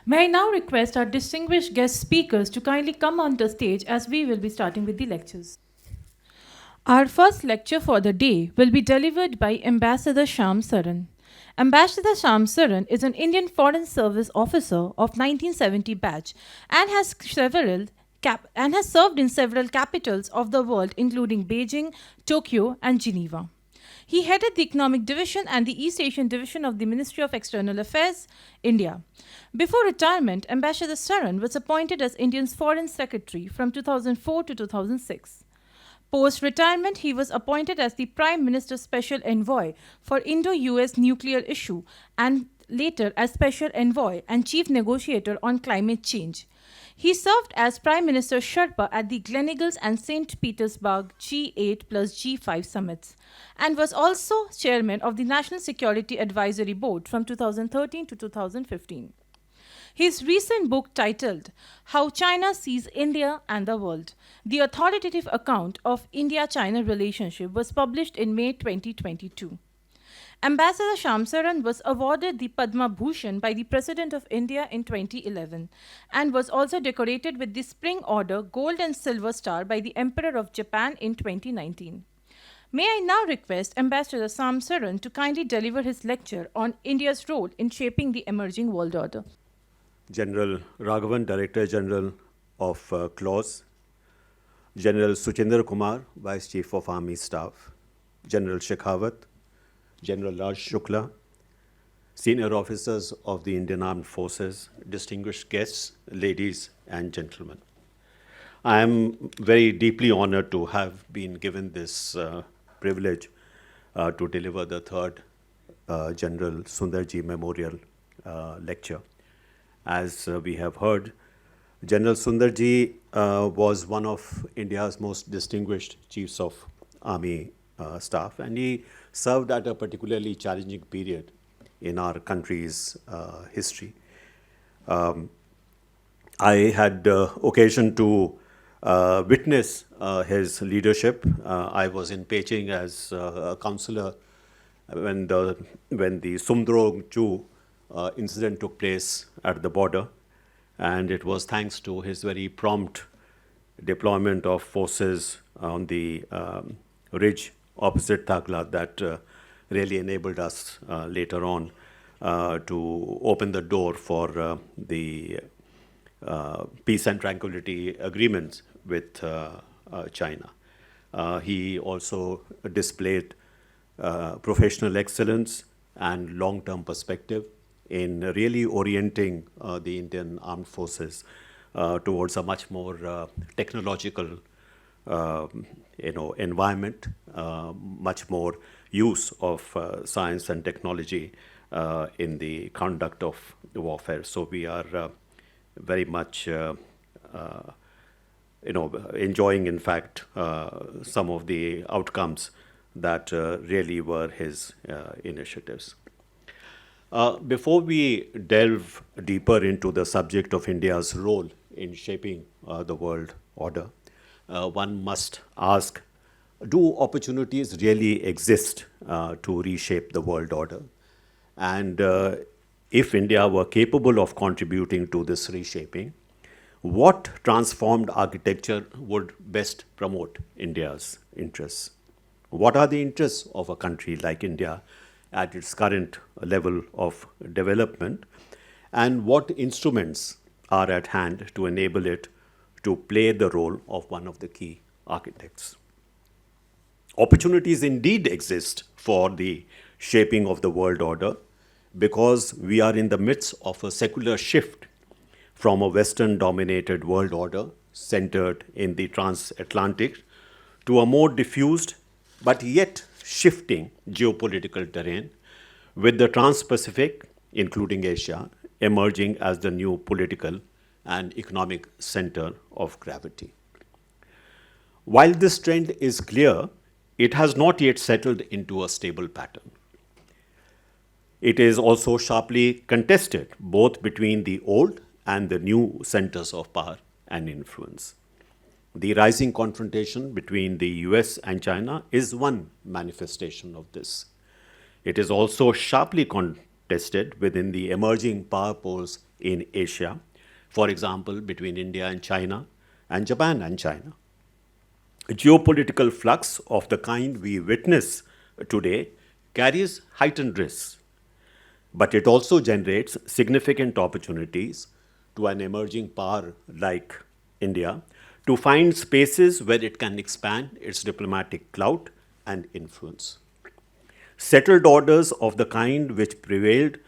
May I now request our distinguished guest speakers to kindly come on the stage as we will be starting with the lectures. Our first lecture for the day will be delivered by Ambassador Sham Saran. Ambassador Sham Saran is an Indian Foreign Service officer of 1970 batch and has served in several capitals of the world including Beijing, Tokyo and Geneva. He headed the Economic Division and the East Asian Division of the Ministry of External Affairs, India. Before retirement, Ambassador Saran was appointed as India's Foreign Secretary from 2004 to 2006. Post retirement, he was appointed as the Prime Minister's Special Envoy for Indo US nuclear issue and later as Special Envoy and Chief Negotiator on Climate Change. He served as Prime Minister Sherpa at the Gleneagles and St. Petersburg G8 plus G5 summits and was also chairman of the National Security Advisory Board from 2013 to 2015. His recent book titled How China Sees India and the World, the authoritative account of India-China relationship was published in May 2022. Ambassador Shamsaran was awarded the Padma Bhushan by the President of India in 2011 and was also decorated with the Spring Order Gold and Silver Star by the Emperor of Japan in 2019. May I now request Ambassador Shamsaran to kindly deliver his lecture on India's role in shaping the emerging world order. General Raghavan, Director General of CLAWS, General Suchinder Kumar, Vice Chief of Army Staff, General Shekhawat, General Raj Shukla, senior officers of the Indian Armed Forces, distinguished guests, ladies and gentlemen. I am very deeply honored to have been given this privilege to deliver the third General Sundarji Memorial Lecture. As we have heard, General Sundarji was one of India's most distinguished chiefs of army staff, and he served at a particularly challenging period in our country's history. I had occasion to witness his leadership. I was in Beijing as a counselor when the Sumdrong Chu incident took place at the border, and it was thanks to his very prompt deployment of forces on the ridge opposite Tagla that really enabled us later on to open the door for the peace and tranquility agreements with China. He also displayed professional excellence and long-term perspective in really orienting the Indian Armed Forces towards a much more technological environment, much more use of science and technology in the conduct of the warfare. So we are very much enjoying, in fact, some of the outcomes that really were his initiatives. Before we delve deeper into the subject of India's role in shaping the world order, one must ask, do opportunities really exist to reshape the world order? And if India were capable of contributing to this reshaping, what transformed architecture would best promote India's interests? What are the interests of a country like India at its current level of development, and what instruments are at hand to enable it to play the role of one of the key architects? Opportunities indeed exist for the shaping of the world order because we are in the midst of a secular shift from a Western-dominated world order centered in the transatlantic to a more diffused but yet shifting geopolitical terrain, with the Trans-Pacific, including Asia, emerging as the new political and economic center of gravity. While this trend is clear, it has not yet settled into a stable pattern. It is also sharply contested both between the old and the new centers of power and influence. The rising confrontation between the US and China is one manifestation of this. It is also sharply tested within the emerging power poles in Asia, for example, between India and China, and Japan and China. A geopolitical flux of the kind we witness today carries heightened risks, but it also generates significant opportunities to an emerging power like India to find spaces where it can expand its diplomatic clout and influence. Settled orders of the kind which prevailed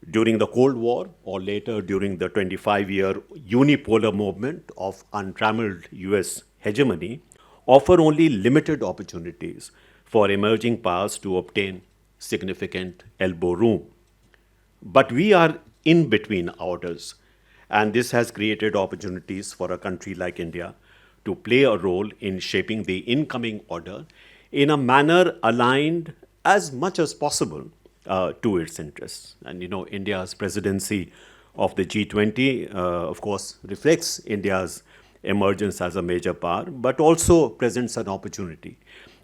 during the Cold War or later during the 25-year unipolar movement of untrammeled US hegemony offer only limited opportunities for emerging powers to obtain significant elbow room. But we are in between orders, and this has created opportunities for a country like India to play a role in shaping the incoming order in a manner aligned as much as possible to its interests. And India's presidency of the G20, of course, reflects India's emergence as a major power, but also presents an opportunity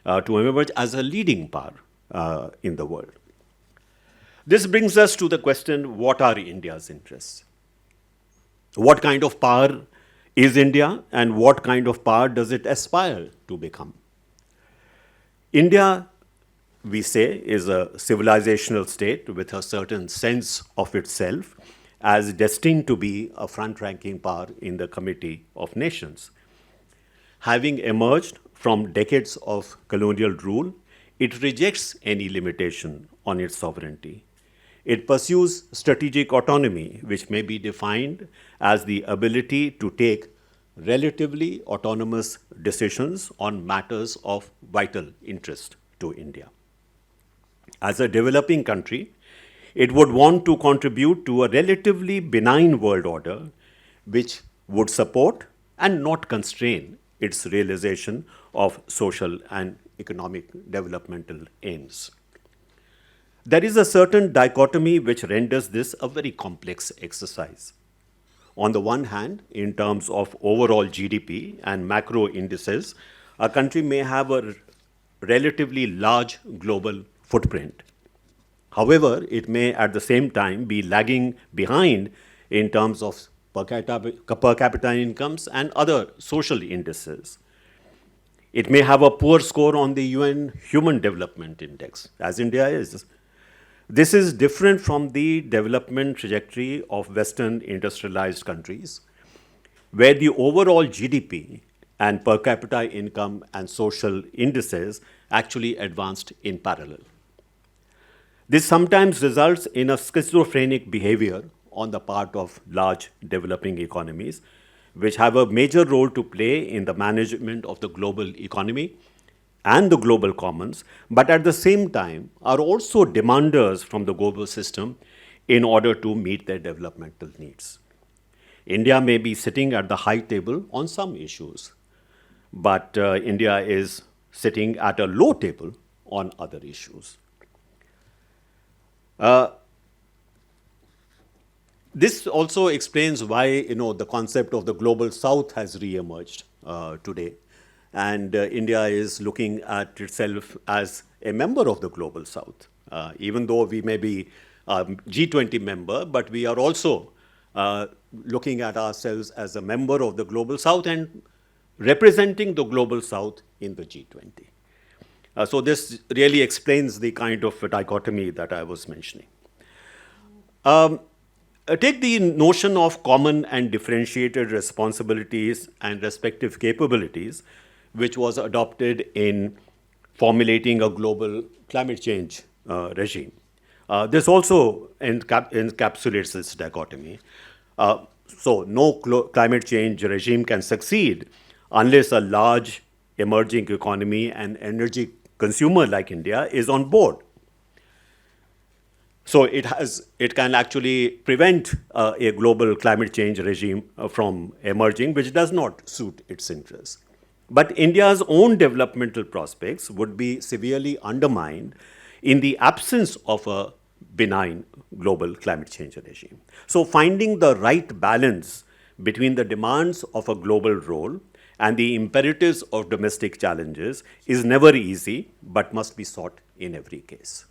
to emerge as a leading power in the world. This brings us to the question, what are India's interests? What kind of power is India, and what kind of power does it aspire to become? India, we say, is a civilizational state with a certain sense of itself as destined to be a front-ranking power in the Committee of Nations. Having emerged from decades of colonial rule, it rejects any limitation on its sovereignty. It pursues strategic autonomy, which may be defined as the ability to take relatively autonomous decisions on matters of vital interest to India. As a developing country, it would want to contribute to a relatively benign world order which would support and not constrain its realization of social and economic developmental aims. There is a certain dichotomy which renders this a very complex exercise. On the one hand, in terms of overall GDP and macro indices, a country may have a relatively large global footprint. However, it may at the same time be lagging behind in terms of per capita incomes and other social indices. It may have a poor score on the UN Human Development Index, as India is. This is different from the development trajectory of Western industrialized countries, where the overall GDP and per capita income and social indices actually advanced in parallel. This sometimes results in a schizophrenic behavior on the part of large developing economies, which have a major role to play in the management of the global economy and the global commons, but at the same time are also demanders from the global system in order to meet their developmental needs. India may be sitting at the high table on some issues, but India is sitting at a low table on other issues. This also explains why the concept of the global south has re-emerged today. And India is looking at itself as a member of the Global South. Even though we may be a G20 member, but we are also looking at ourselves as a member of the Global South and representing the Global South in the G20. So this really explains the kind of dichotomy that I was mentioning. Take the notion of common and differentiated responsibilities and respective capabilities, which was adopted in formulating a global climate change regime. This also encapsulates this dichotomy. So no climate change regime can succeed unless a large emerging economy and energy consumer like India is on board. So it can actually prevent a global climate change regime from emerging, which does not suit its interests. But India's own developmental prospects would be severely undermined in the absence of a benign global climate change regime. So finding the right balance between the demands of a global role and the imperatives of domestic challenges is never easy, but must be sought in every case.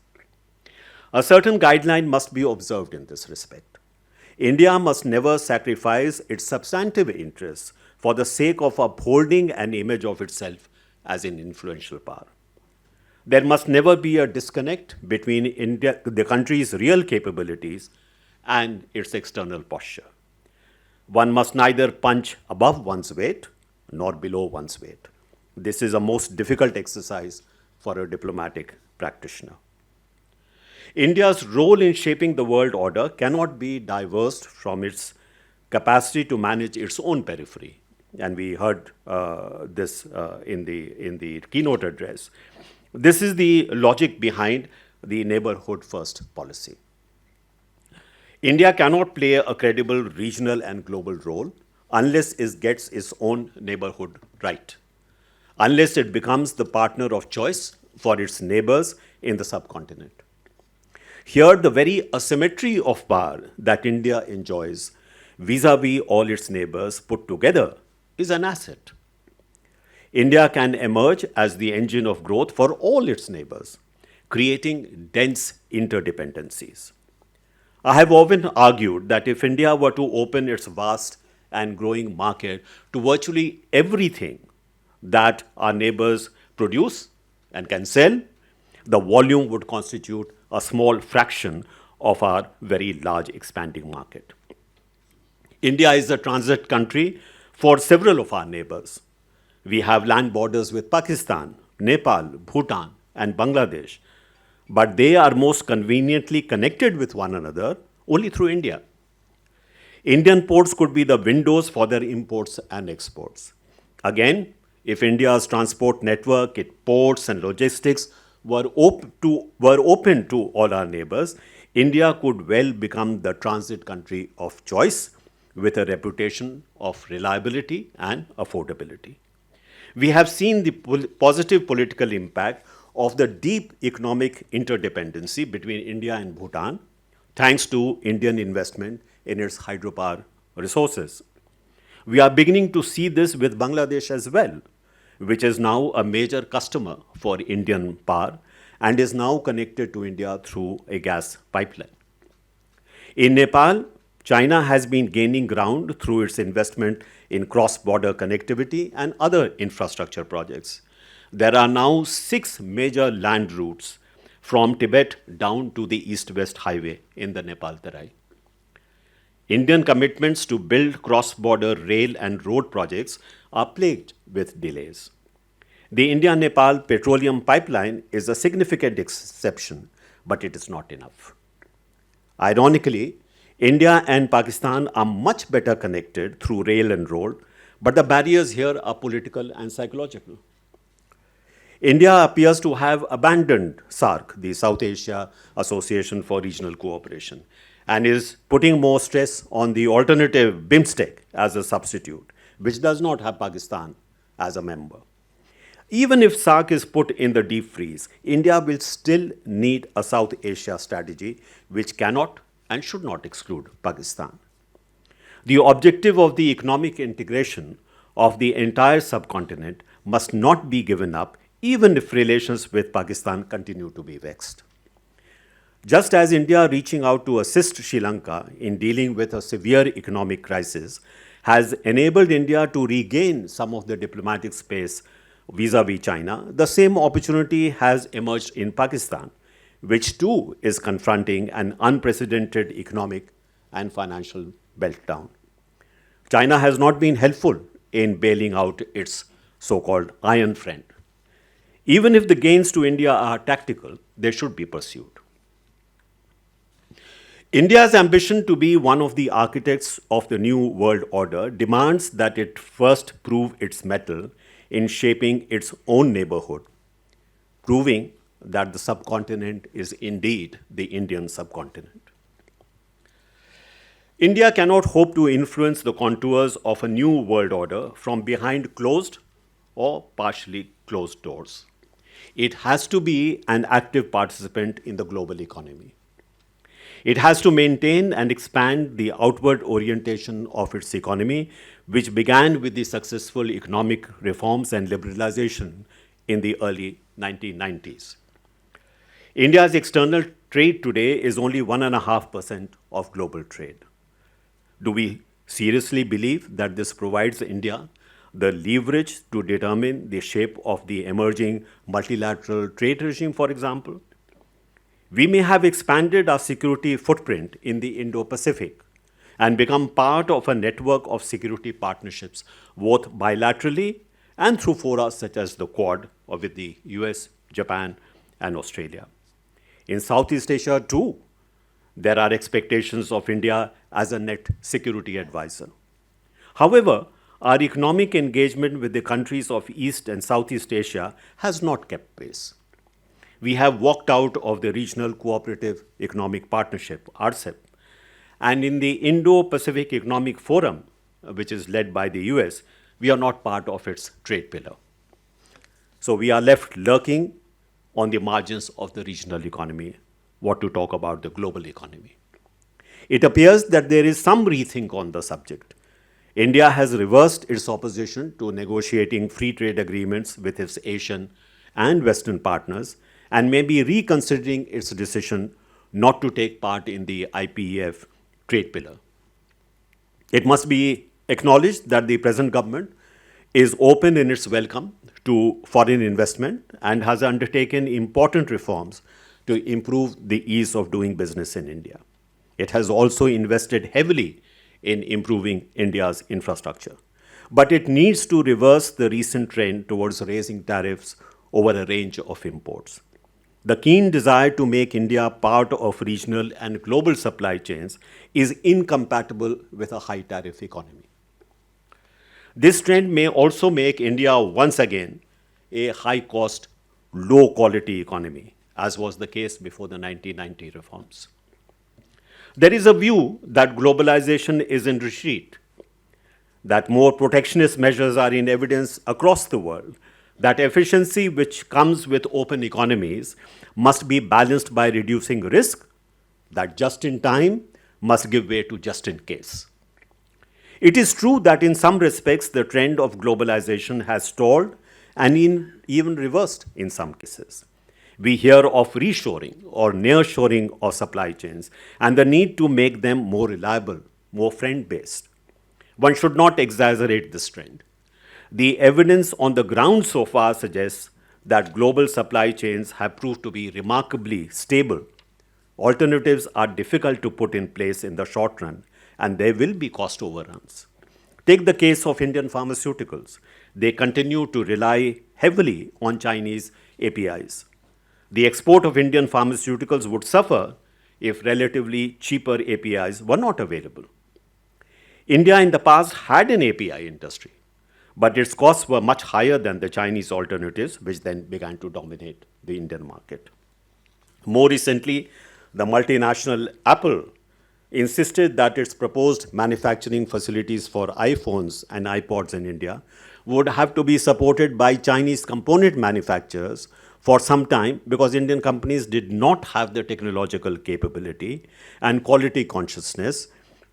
A certain guideline must be observed in this respect. India must never sacrifice its substantive interests for the sake of upholding an image of itself as an influential power. There must never be a disconnect between India, the country's real capabilities and its external posture. One must neither punch above one's weight nor below one's weight. This is a most difficult exercise for a diplomatic practitioner. India's role in shaping the world order cannot be diversed from its capacity to manage its own periphery. And we heard this in the keynote address. This is the logic behind the neighborhood first policy. India cannot play a credible regional and global role unless it gets its own neighborhood right, unless it becomes the partner of choice for its neighbors in the subcontinent. Here, the very asymmetry of power that India enjoys vis-a-vis all its neighbors put together is an asset. India can emerge as the engine of growth for all its neighbors, creating dense interdependencies. I have often argued that if India were to open its vast and growing market to virtually everything that our neighbors produce and can sell, the volume would constitute a small fraction of our very large expanding market. India is a transit country for several of our neighbors. We have land borders with Pakistan, Nepal, Bhutan, and Bangladesh, but they are most conveniently connected with one another only through India. Indian ports could be the windows for their imports and exports. Again, if India's transport network, its ports and logistics were open to all our neighbors, India could well become the transit country of choice with a reputation of reliability and affordability. We have seen the positive political impact of the deep economic interdependency between India and Bhutan, thanks to Indian investment in its hydropower resources. We are beginning to see this with Bangladesh as well, which is now a major customer for Indian power and is now connected to India through a gas pipeline. In Nepal, China has been gaining ground through its investment in cross-border connectivity and other infrastructure projects. There are now 6 major land routes from Tibet down to the east-west highway in the Nepal-Terai. Indian commitments to build cross-border rail and road projects are plagued with delays. The India-Nepal petroleum pipeline is a significant exception, but it is not enough. Ironically, India and Pakistan are much better connected through rail and road, but the barriers here are political and psychological. India appears to have abandoned SARC, the South Asia Association for Regional Cooperation, and is putting more stress on the alternative BIMSTEC as a substitute, which does not have Pakistan as a member. Even if SARC is put in the deep freeze, India will still need a South Asia strategy which cannot and should not exclude Pakistan. The objective of the economic integration of the entire subcontinent must not be given up, even if relations with Pakistan continue to be vexed. Just as India reaching out to assist Sri Lanka in dealing with a severe economic crisis has enabled India to regain some of the diplomatic space vis-a-vis China, the same opportunity has emerged in Pakistan, which too is confronting an unprecedented economic and financial meltdown. China has not been helpful in bailing out its so-called iron friend. Even if the gains to India are tactical, they should be pursued. India's ambition to be one of the architects of the new world order demands that it first prove its mettle in shaping its own neighborhood, proving that the subcontinent is indeed the Indian subcontinent. India cannot hope to influence the contours of a new world order from behind closed or partially closed doors. It has to be an active participant in the global economy. It has to maintain and expand the outward orientation of its economy, which began with the successful economic reforms and liberalization in the early 1990s. India's external trade today is only 1.5% of global trade. Do we seriously believe that this provides India the leverage to determine the shape of the emerging multilateral trade regime, for example? We may have expanded our security footprint in the Indo Pacific and become part of a network of security partnerships, both bilaterally and through fora such as the Quad, or with the US, Japan, and Australia. In Southeast Asia, too, there are expectations of India as a net security advisor. However, our economic engagement with the countries of East and Southeast Asia has not kept pace. We have walked out of the Regional Cooperative Economic Partnership, RCEP, and in the Indo-Pacific Economic Forum, which is led by the US, we are not part of its trade pillar. So we are left lurking on the margins of the regional economy, what to talk about the global economy. It appears that there is some rethink on the subject. India has reversed its opposition to negotiating free trade agreements with its Asian and Western partners and may be reconsidering its decision not to take part in the IPEF trade pillar. It must be acknowledged that the present government is open in its welcome to foreign investment and has undertaken important reforms to improve the ease of doing business in India. It has also invested heavily in improving India's infrastructure. But it needs to reverse the recent trend towards raising tariffs over a range of imports. The keen desire to make India part of regional and global supply chains is incompatible with a high tariff economy. This trend may also make India once again a high cost, low quality economy, as was the case before the 1990 reforms. There is a view that globalization is in retreat, that more protectionist measures are in evidence across the world, that efficiency which comes with open economies must be balanced by reducing risk, that just in time must give way to just in case. It is true that in some respects the trend of globalization has stalled and even reversed in some cases. We hear of reshoring or nearshoring of supply chains and the need to make them more reliable, more friend-based. One should not exaggerate this trend. The evidence on the ground so far suggests that global supply chains have proved to be remarkably stable. Alternatives are difficult to put in place in the short run, and there will be cost overruns. Take the case of Indian pharmaceuticals. They continue to rely heavily on Chinese APIs. The export of Indian pharmaceuticals would suffer if relatively cheaper APIs were not available. India in the past had an API industry, but its costs were much higher than the Chinese alternatives, which then began to dominate the Indian market. More recently, the multinational Apple insisted that its proposed manufacturing facilities for iPhones and iPods in India would have to be supported by Chinese component manufacturers for some time because Indian companies did not have the technological capability and quality consciousness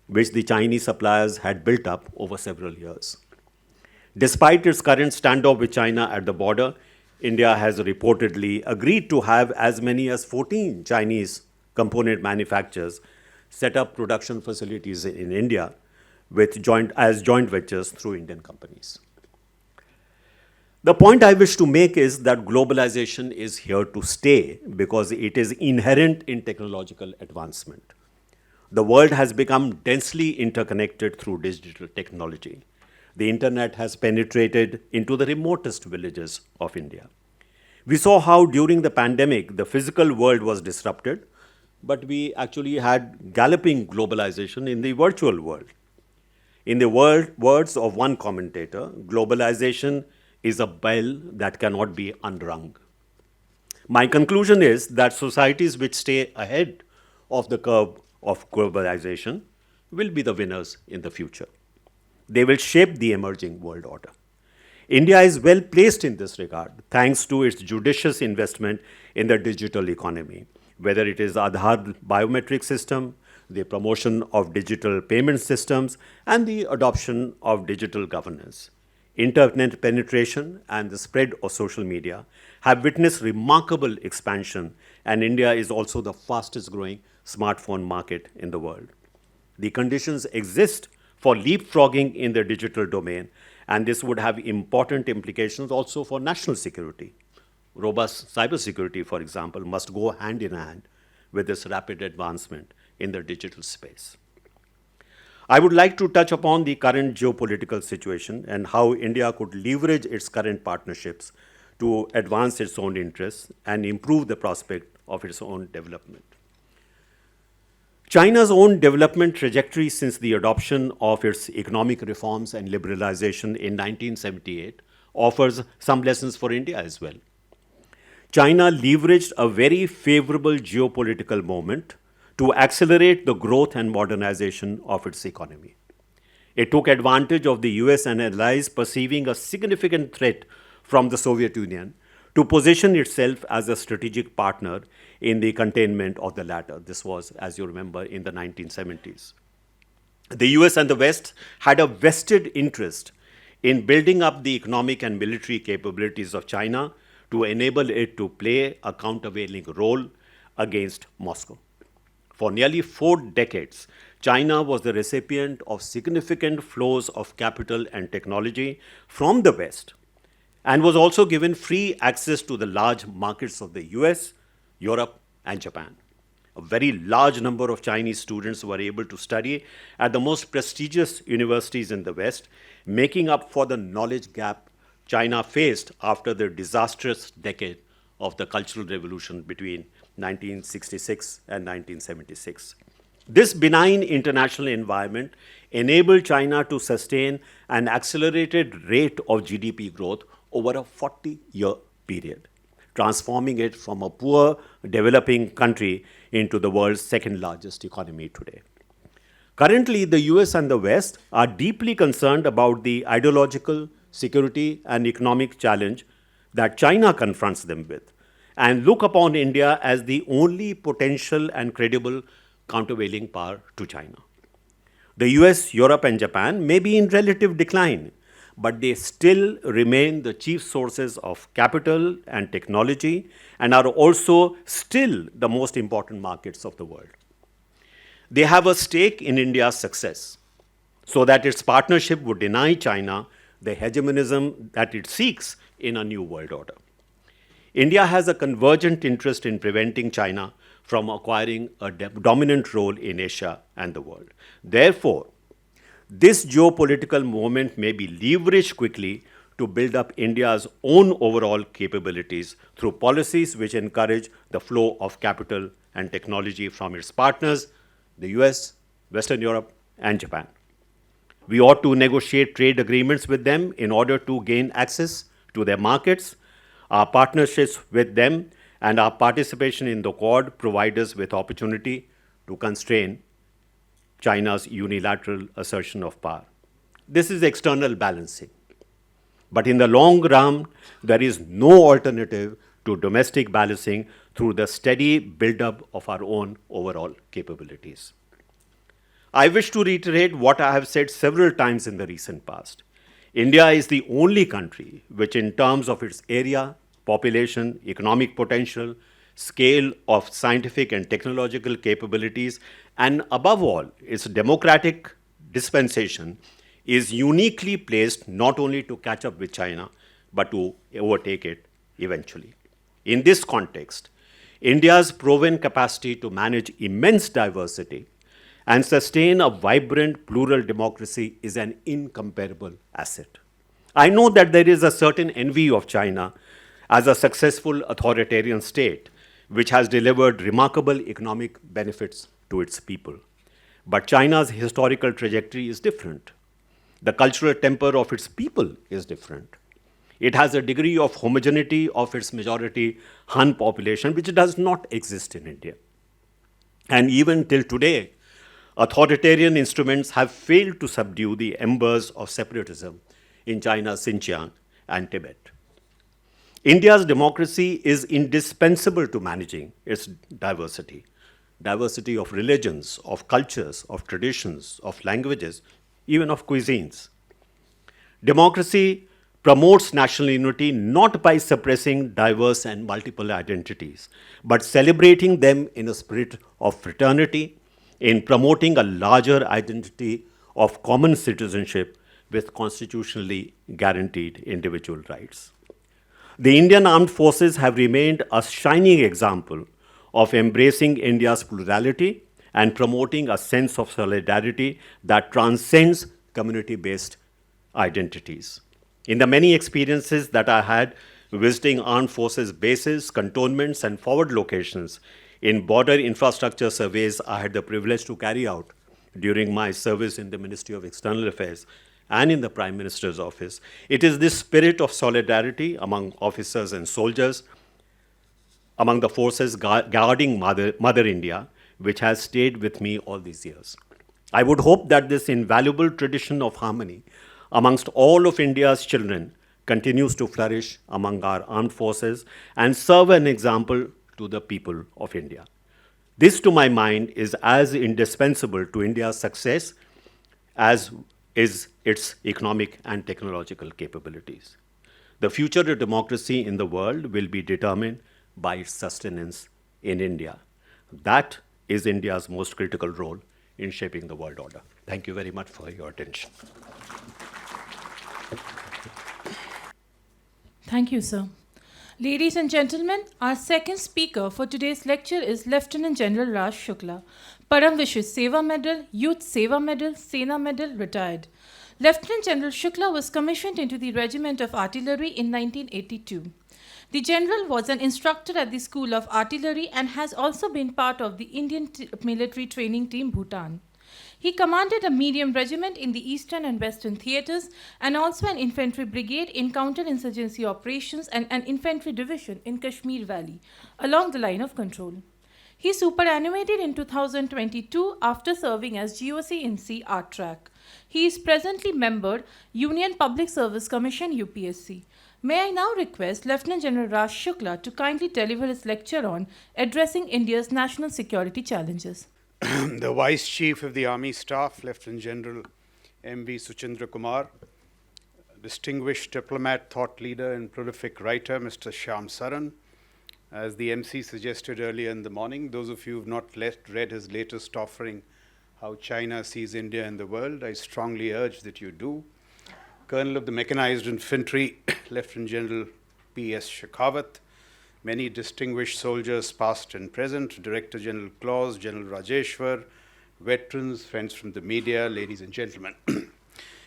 which the Chinese suppliers had built up over several years. Despite its current standoff with China at the border, India has reportedly agreed to have as many as 14 Chinese component manufacturers set up production facilities in India with joint ventures through Indian companies. The point I wish to make is that globalization is here to stay because it is inherent in technological advancement. The world has become densely interconnected through digital technology. The internet has penetrated into the remotest villages of India. We saw how during the pandemic, the physical world was disrupted, but we actually had galloping globalization in the virtual world. In the words of one commentator, globalization is a bell that cannot be unrung. My conclusion is that societies which stay ahead of the curve of globalization will be the winners in the future. They will shape the emerging world order. India is well placed in this regard thanks to its judicious investment in the digital economy, whether it is Aadhaar biometric system, the promotion of digital payment systems, and the adoption of digital governance. internet penetration, and the spread of social media have witnessed remarkable expansion, and India is also the fastest growing smartphone market in the world. The conditions exist for leapfrogging in the digital domain, and this would have important implications also for national security. Robust cybersecurity, for example, must go hand in hand with this rapid advancement in the digital space. I would like to touch upon the current geopolitical situation and how India could leverage its current partnerships to advance its own interests and improve the prospect of its own development. China's own development trajectory since the adoption of its economic reforms and liberalization in 1978 offers some lessons for India as well. China leveraged a very favorable geopolitical moment to accelerate the growth and modernization of its economy. It took advantage of the US and allies perceiving a significant threat from the Soviet Union to position itself as a strategic partner in the containment of the latter. This was, as you remember, in the 1970s. The US and the West had a vested interest in building up the economic and military capabilities of China to enable it to play a countervailing role against Moscow. For nearly 4 decades, China was the recipient of significant flows of capital and technology from the West and was also given free access to the large markets of the US, Europe, and Japan. A very large number of Chinese students were able to study at the most prestigious universities in the West, making up for the knowledge gap China faced after the disastrous decade of the Cultural Revolution between 1966 and 1976. This benign international environment enabled China to sustain an accelerated rate of GDP growth over a 40-year period, transforming it from a poor developing country into the world's second largest economy today. Currently, the US and the West are deeply concerned about the ideological, security, and economic challenge that China confronts them with, and look upon India as the only potential and credible countervailing power to China. The US, Europe, and Japan may be in relative decline, but they still remain the chief sources of capital and technology and are also still the most important markets of the world. They have a stake in India's success, so that its partnership would deny China the hegemonism that it seeks in a new world order. India has a convergent interest in preventing China from acquiring a dominant role in Asia and the world. Therefore, this geopolitical moment may be leveraged quickly to build up India's own overall capabilities through policies which encourage the flow of capital and technology from its partners, the US, Western Europe, and Japan. We ought to negotiate trade agreements with them in order to gain access to their markets. Our partnerships with them and our participation in the Quad provide us with opportunity to constrain China's unilateral assertion of power. This is external balancing. But in the long run, there is no alternative to domestic balancing through the steady build-up of our own overall capabilities. I wish to reiterate what I have said several times in the recent past. India is the only country which, in terms of its area, population, economic potential, scale of scientific and technological capabilities, and above all, its democratic dispensation, is uniquely placed not only to catch up with China, but to overtake it eventually. In this context, India's proven capacity to manage immense diversity and sustain a vibrant plural democracy is an incomparable asset. I know that there is a certain envy of China as a successful authoritarian state which has delivered remarkable economic benefits to its people. But China's historical trajectory is different. The cultural temper of its people is different. It has a degree of homogeneity of its majority Han population which does not exist in India. And even till today, authoritarian instruments have failed to subdue the embers of separatism in China's Xinjiang and Tibet. India's democracy is indispensable to managing its diversity of religions, of cultures, of traditions, of languages, even of cuisines. Democracy promotes national unity not by suppressing diverse and multiple identities, but celebrating them in a spirit of fraternity, in promoting a larger identity of common citizenship with constitutionally guaranteed individual rights. The Indian armed forces have remained a shining example of embracing India's plurality and promoting a sense of solidarity that transcends community based identities. In the many experiences that I had visiting armed forces bases, cantonments, and forward locations, in border infrastructure surveys I had the privilege to carry out during my service in the Ministry of External Affairs and in the Prime Minister's office, it is this spirit of solidarity among officers and soldiers, among the forces guarding Mother India, which has stayed with me all these years. I would hope that this invaluable tradition of harmony amongst all of India's children continues to flourish among our armed forces and serve an example to the people of India. This, to my mind, is as indispensable to India's success as is its economic and technological capabilities. The future of democracy in the world will be determined by its sustenance in India. That is India's most critical role in shaping the world order. Thank you very much for your attention. Thank you, sir. Ladies and gentlemen, our second speaker for today's lecture is Lieutenant General Raj Shukla, Param Vishis Seva Medal, Youth Seva Medal, Sena Medal, retired. Lieutenant General Shukla was commissioned into the Regiment of Artillery in 1982. The general was an instructor at the School of Artillery and has also been part of the Indian military training team Bhutan. He commanded a medium regiment in the Eastern and Western theatres and also an infantry brigade in counterinsurgency operations and an infantry division in Kashmir Valley along the line of control. He superannuated in 2022 after serving as GOC in C Art Track. He is presently member Union Public Service Commission UPSC. May I now request Lieutenant General Raj Shukla to kindly deliver his lecture on addressing India's national security challenges. The Vice Chief of the Army Staff, Lieutenant General M.V. Suchindra Kumar, distinguished diplomat, thought leader, and prolific writer, Mr. Shyam Saran. As the MC suggested earlier in the morning, those of you who have not read his latest offering, How China Sees India in the World, I strongly urge that you do. Colonel of the Mechanized Infantry, Lieutenant General P.S. Shekhawat, many distinguished soldiers past and present, Director General Claus, General Rajeshwar, veterans, friends from the media, ladies and gentlemen.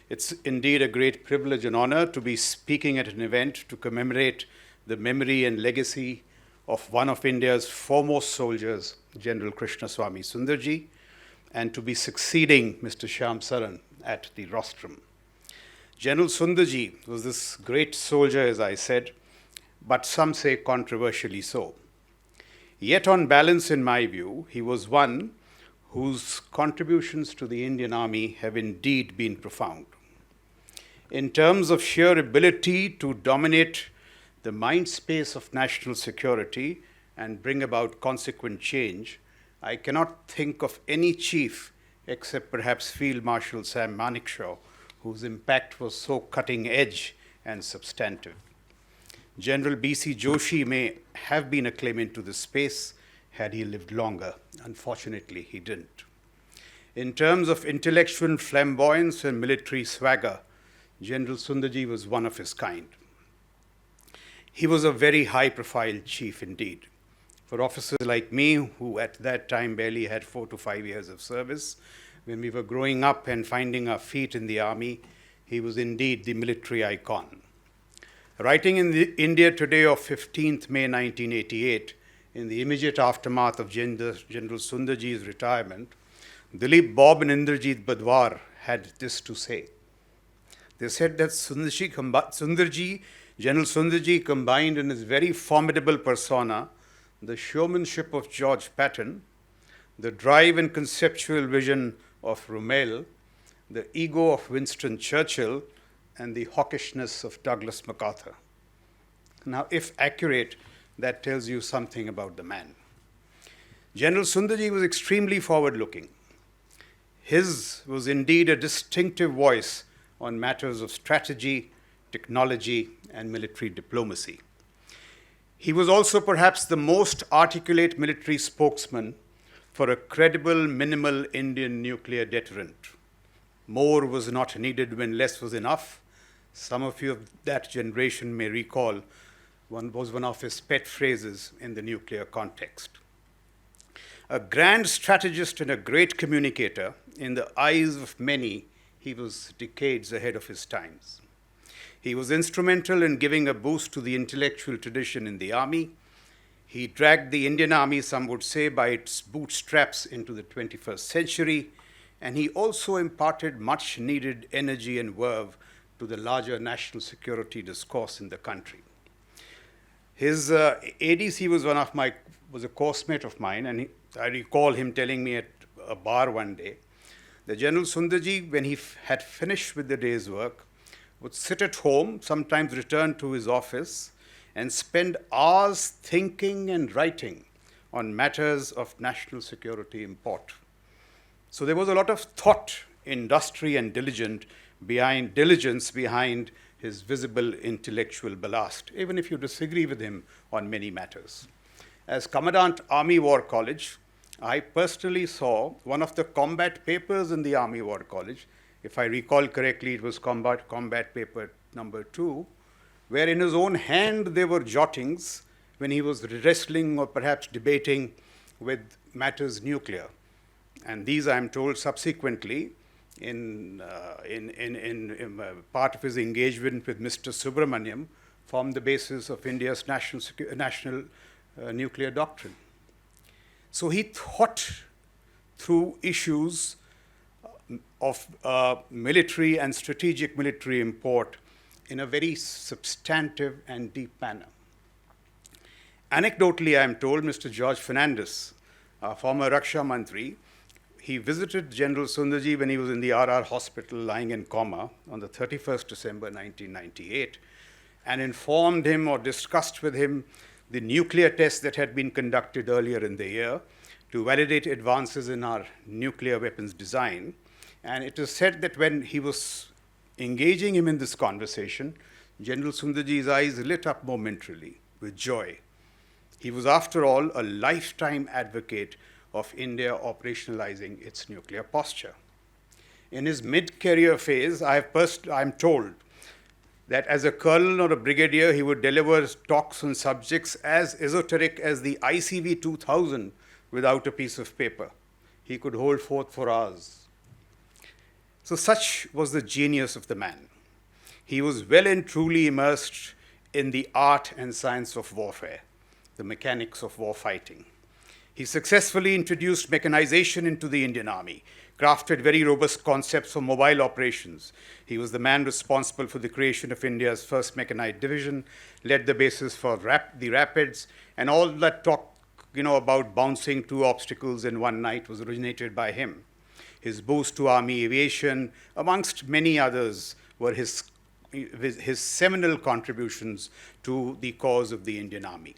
It's indeed a great privilege and honor to be speaking at an event to commemorate the memory and legacy of one of India's foremost soldiers, General Krishnaswamy Sundarji, and to be succeeding Mr. Shyam Saran at the rostrum. General Sundarji was this great soldier, as I said, but some say controversially so. Yet on balance, in my view, he was one whose contributions to the Indian Army have indeed been profound. In terms of sheer ability to dominate the mind space of national security and bring about consequent change, I cannot think of any chief except perhaps Field Marshal Sam Manekshaw, whose impact was so cutting edge and substantive. General B.C. Joshi may have been a claimant to this space had he lived longer. Unfortunately, he didn't. In terms of intellectual flamboyance and military swagger, General Sundarji was one of his kind. He was a very high-profile chief indeed. For officers like me, who at that time barely had 4 to 5 years of service, when we were growing up and finding our feet in the army, he was indeed the military icon. Writing in the India Today of 15th May 1988, in the immediate aftermath of General Sundarji's retirement, Dilip Bob and Indrajit Badwar had this to say. They said that General Sundarji combined in his very formidable persona the showmanship of George Patton, the drive and conceptual vision of Rommel, the ego of Winston Churchill, and the hawkishness of Douglas MacArthur. Now, if accurate, that tells you something about the man. General Sundarji was extremely forward-looking. His was indeed a distinctive voice on matters of strategy, technology, and military diplomacy. He was also perhaps the most articulate military spokesman for a credible, minimal Indian nuclear deterrent. More was not needed when less was enough. Some of you of that generation may recall one of his pet phrases in the nuclear context. A grand strategist and a great communicator, in the eyes of many, he was decades ahead of his times. He was instrumental in giving a boost to the intellectual tradition in the army. He dragged the Indian army, some would say, by its bootstraps into the 21st century, and he also imparted much needed energy and verve to the larger national security discourse in the country. His ADC was a course mate of mine, and I recall him telling me at a bar one day that General Sundarji, when he had finished with the day's work, would sit at home, sometimes return to his office, and spend hours thinking and writing on matters of national security import. So there was a lot of thought, industry, and diligence behind his visible intellectual ballast, even if you disagree with him on many matters. As Commandant Army War College, I personally saw one of the combat papers in the Army War College. If I recall correctly, it was combat paper number 2, where in his own hand there were jottings when he was wrestling or perhaps debating with matters nuclear. And these, I am told, subsequently, in part of his engagement with Mr. Subramaniam, formed the basis of India's national nuclear doctrine. So he thought through issues of military and strategic military import in a very substantive and deep manner. Anecdotally, I am told, Mr. George Fernandes, former Raksha Mantri, he visited General Sundarji when he was in the RR hospital lying in coma on the 31st December 1998 and informed him or discussed with him the nuclear tests that had been conducted earlier in the year to validate advances in our nuclear weapons design. And it is said that when he was engaging him in this conversation, General Sundarji's eyes lit up momentarily with joy. He was, after all, a lifetime advocate of India operationalizing its nuclear posture. In his mid-career phase, I'm told that as a colonel or a brigadier, he would deliver talks on subjects as esoteric as the ICV 2000 without a piece of paper. He could hold forth for hours. So such was the genius of the man. He was well and truly immersed in the art and science of warfare, the mechanics of war fighting. He successfully introduced mechanization into the Indian Army, crafted very robust concepts for mobile operations. He was the man responsible for the creation of India's first mechanized division, led the basis for the Rapids, and all that talk, about bouncing 2 obstacles in one night was originated by him. His boost to Army aviation, amongst many others, were his seminal contributions to the cause of the Indian Army.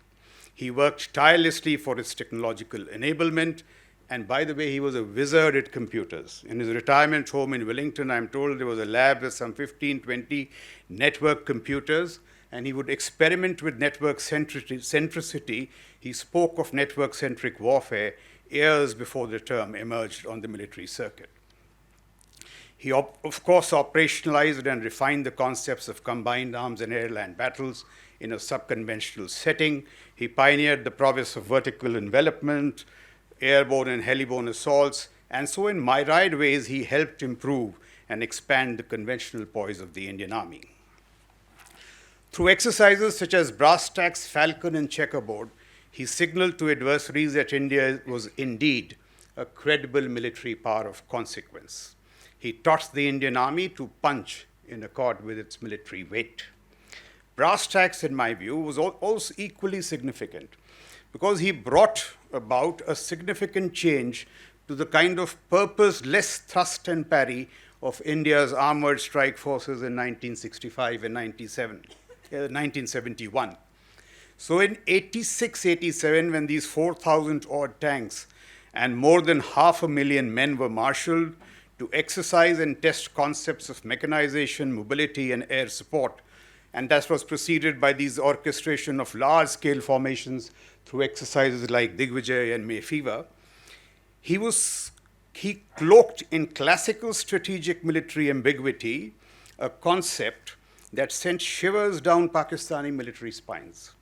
He worked tirelessly for its technological enablement, and by the way, he was a wizard at computers. In his retirement home in Wellington, I'm told there was a lab with some 15, 20 network computers, and he would experiment with network centricity. He spoke of network-centric warfare years before the term emerged on the military circuit. He, of course, operationalized and refined the concepts of combined arms and air-land battles in a subconventional setting. He pioneered the prowess of vertical envelopment, airborne and heliborne assaults, and so in myriad ways he helped improve and expand the conventional poise of the Indian Army. Through exercises such as Brass Tacks, Falcon, and Checkerboard, he signaled to adversaries that India was indeed a credible military power of consequence. He taught the Indian Army to punch in accord with its military weight. Brass Tacks, in my view, was also equally significant because he brought about a significant change to the kind of purposeless thrust and parry of India's armored strike forces in 1965 and 1971. So in 86-87, when these 4,000 odd tanks and more than 500,000 men were marshaled to exercise and test concepts of mechanization, mobility, and air support. And that was preceded by these orchestration of large-scale formations through exercises like Digvijay and May Fever. He cloaked in classical strategic military ambiguity a concept that sent shivers down Pakistani military spines.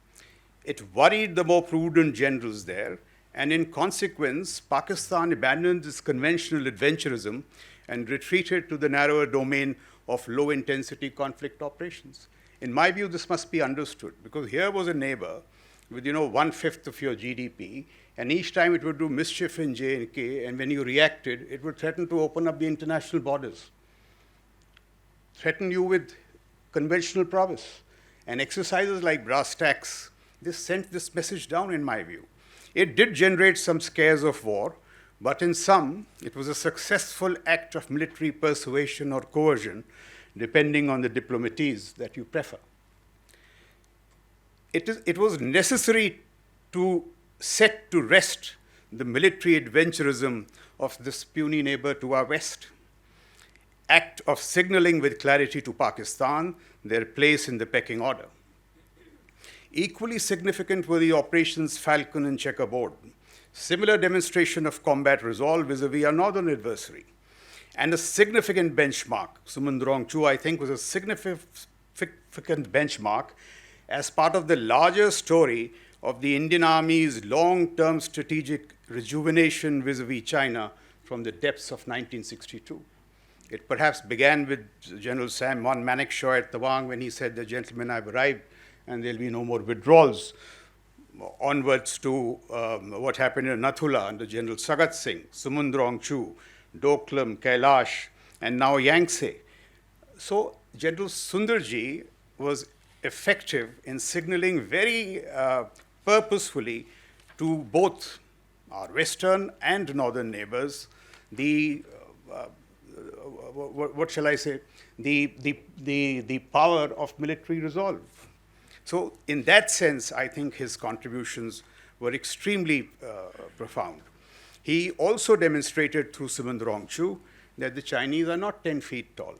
It worried the more prudent generals there, and in consequence, Pakistan abandoned its conventional adventurism and retreated to the narrower domain of low-intensity conflict operations. In my view, this must be understood, because here was a neighbor with 1/5 of your GDP, and each time it would do mischief in J&K, and when you reacted, it would threaten to open up the international borders, threaten you with conventional prowess. And exercises like brass tacks, this sent this message down, in my view. It did generate some scares of war, but in some, it was a successful act of military persuasion or coercion, depending on the diplomaties that you prefer. It was necessary to set to rest the military adventurism of this puny neighbor to our west. Act of signaling with clarity to Pakistan their place in the pecking order. Equally significant were the operations Falcon and Checkerboard, similar demonstration of combat resolve vis-a-vis our northern adversary. And a significant benchmark, Sumandrong Chu, I think, was a significant benchmark as part of the larger story of the Indian Army's long-term strategic rejuvenation vis-a-vis China from the depths of 1962. It perhaps began with General Sam von Manekshaw at Tawang when he said, "The gentlemen, I've arrived, and there'll be no more withdrawals," onwards to what happened in Nathula under General Sagat Singh, Sumandrong Chu, Doklam, Kailash, and now Yangtze. So General Sundarji was effective in signaling very purposefully to both our western and northern neighbors the what shall I say, the power of military resolve. So in that sense, I think his contributions were extremely profound. He also demonstrated through Sumandrong Chu that the Chinese are not 10 feet tall.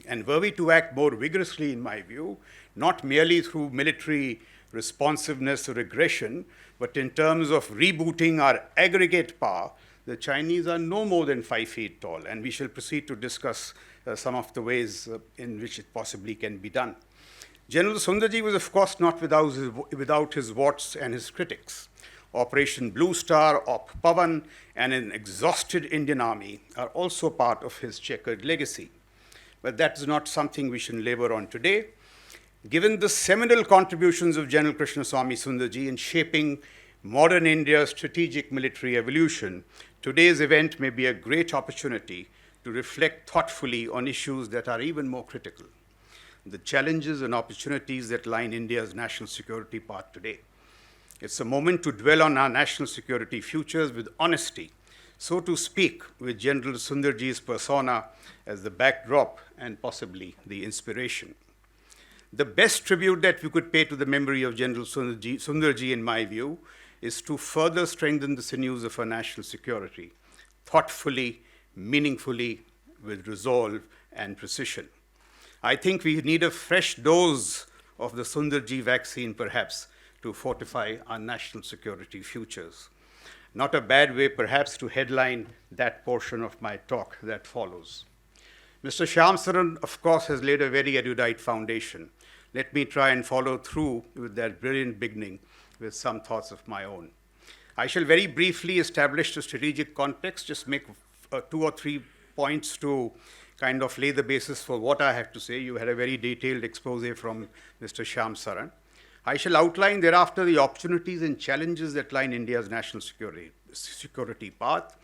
And were we to act more vigorously, in my view, not merely through military responsiveness or aggression, but in terms of rebooting our aggregate power, the Chinese are no more than 5 feet tall, and we shall proceed to discuss some of the ways in which it possibly can be done. General Sundarji was, of course, not without his warts and his critics. Operation Blue Star, Op Pavan, and an exhausted Indian Army are also part of his checkered legacy. But that is not something we should labor on today. Given the seminal contributions of General Krishnaswamy Sundarji in shaping modern India's strategic military evolution, today's event may be a great opportunity to reflect thoughtfully on issues that are even more critical, the challenges and opportunities that lie in India's national security path today. It's a moment to dwell on our national security futures with honesty, so to speak, with General Sundarji's persona as the backdrop and possibly the inspiration. The best tribute that we could pay to the memory of General Sundarji, in my view, is to further strengthen the sinews of our national security, thoughtfully, meaningfully, with resolve and precision. I think we need a fresh dose of the Sundarji vaccine, perhaps, to fortify our national security futures. Not a bad way, perhaps, to headline that portion of my talk that follows. Mr. Shyam Saran, of course, has laid a very erudite foundation. Let me try and follow through with that brilliant beginning with some thoughts of my own. I shall very briefly establish the strategic context, just make 2 or 3 points to kind of lay the basis for what I have to say. You had a very detailed expose from Mr. Shyam Saran. I shall outline thereafter the opportunities and challenges that lie in India's national security path.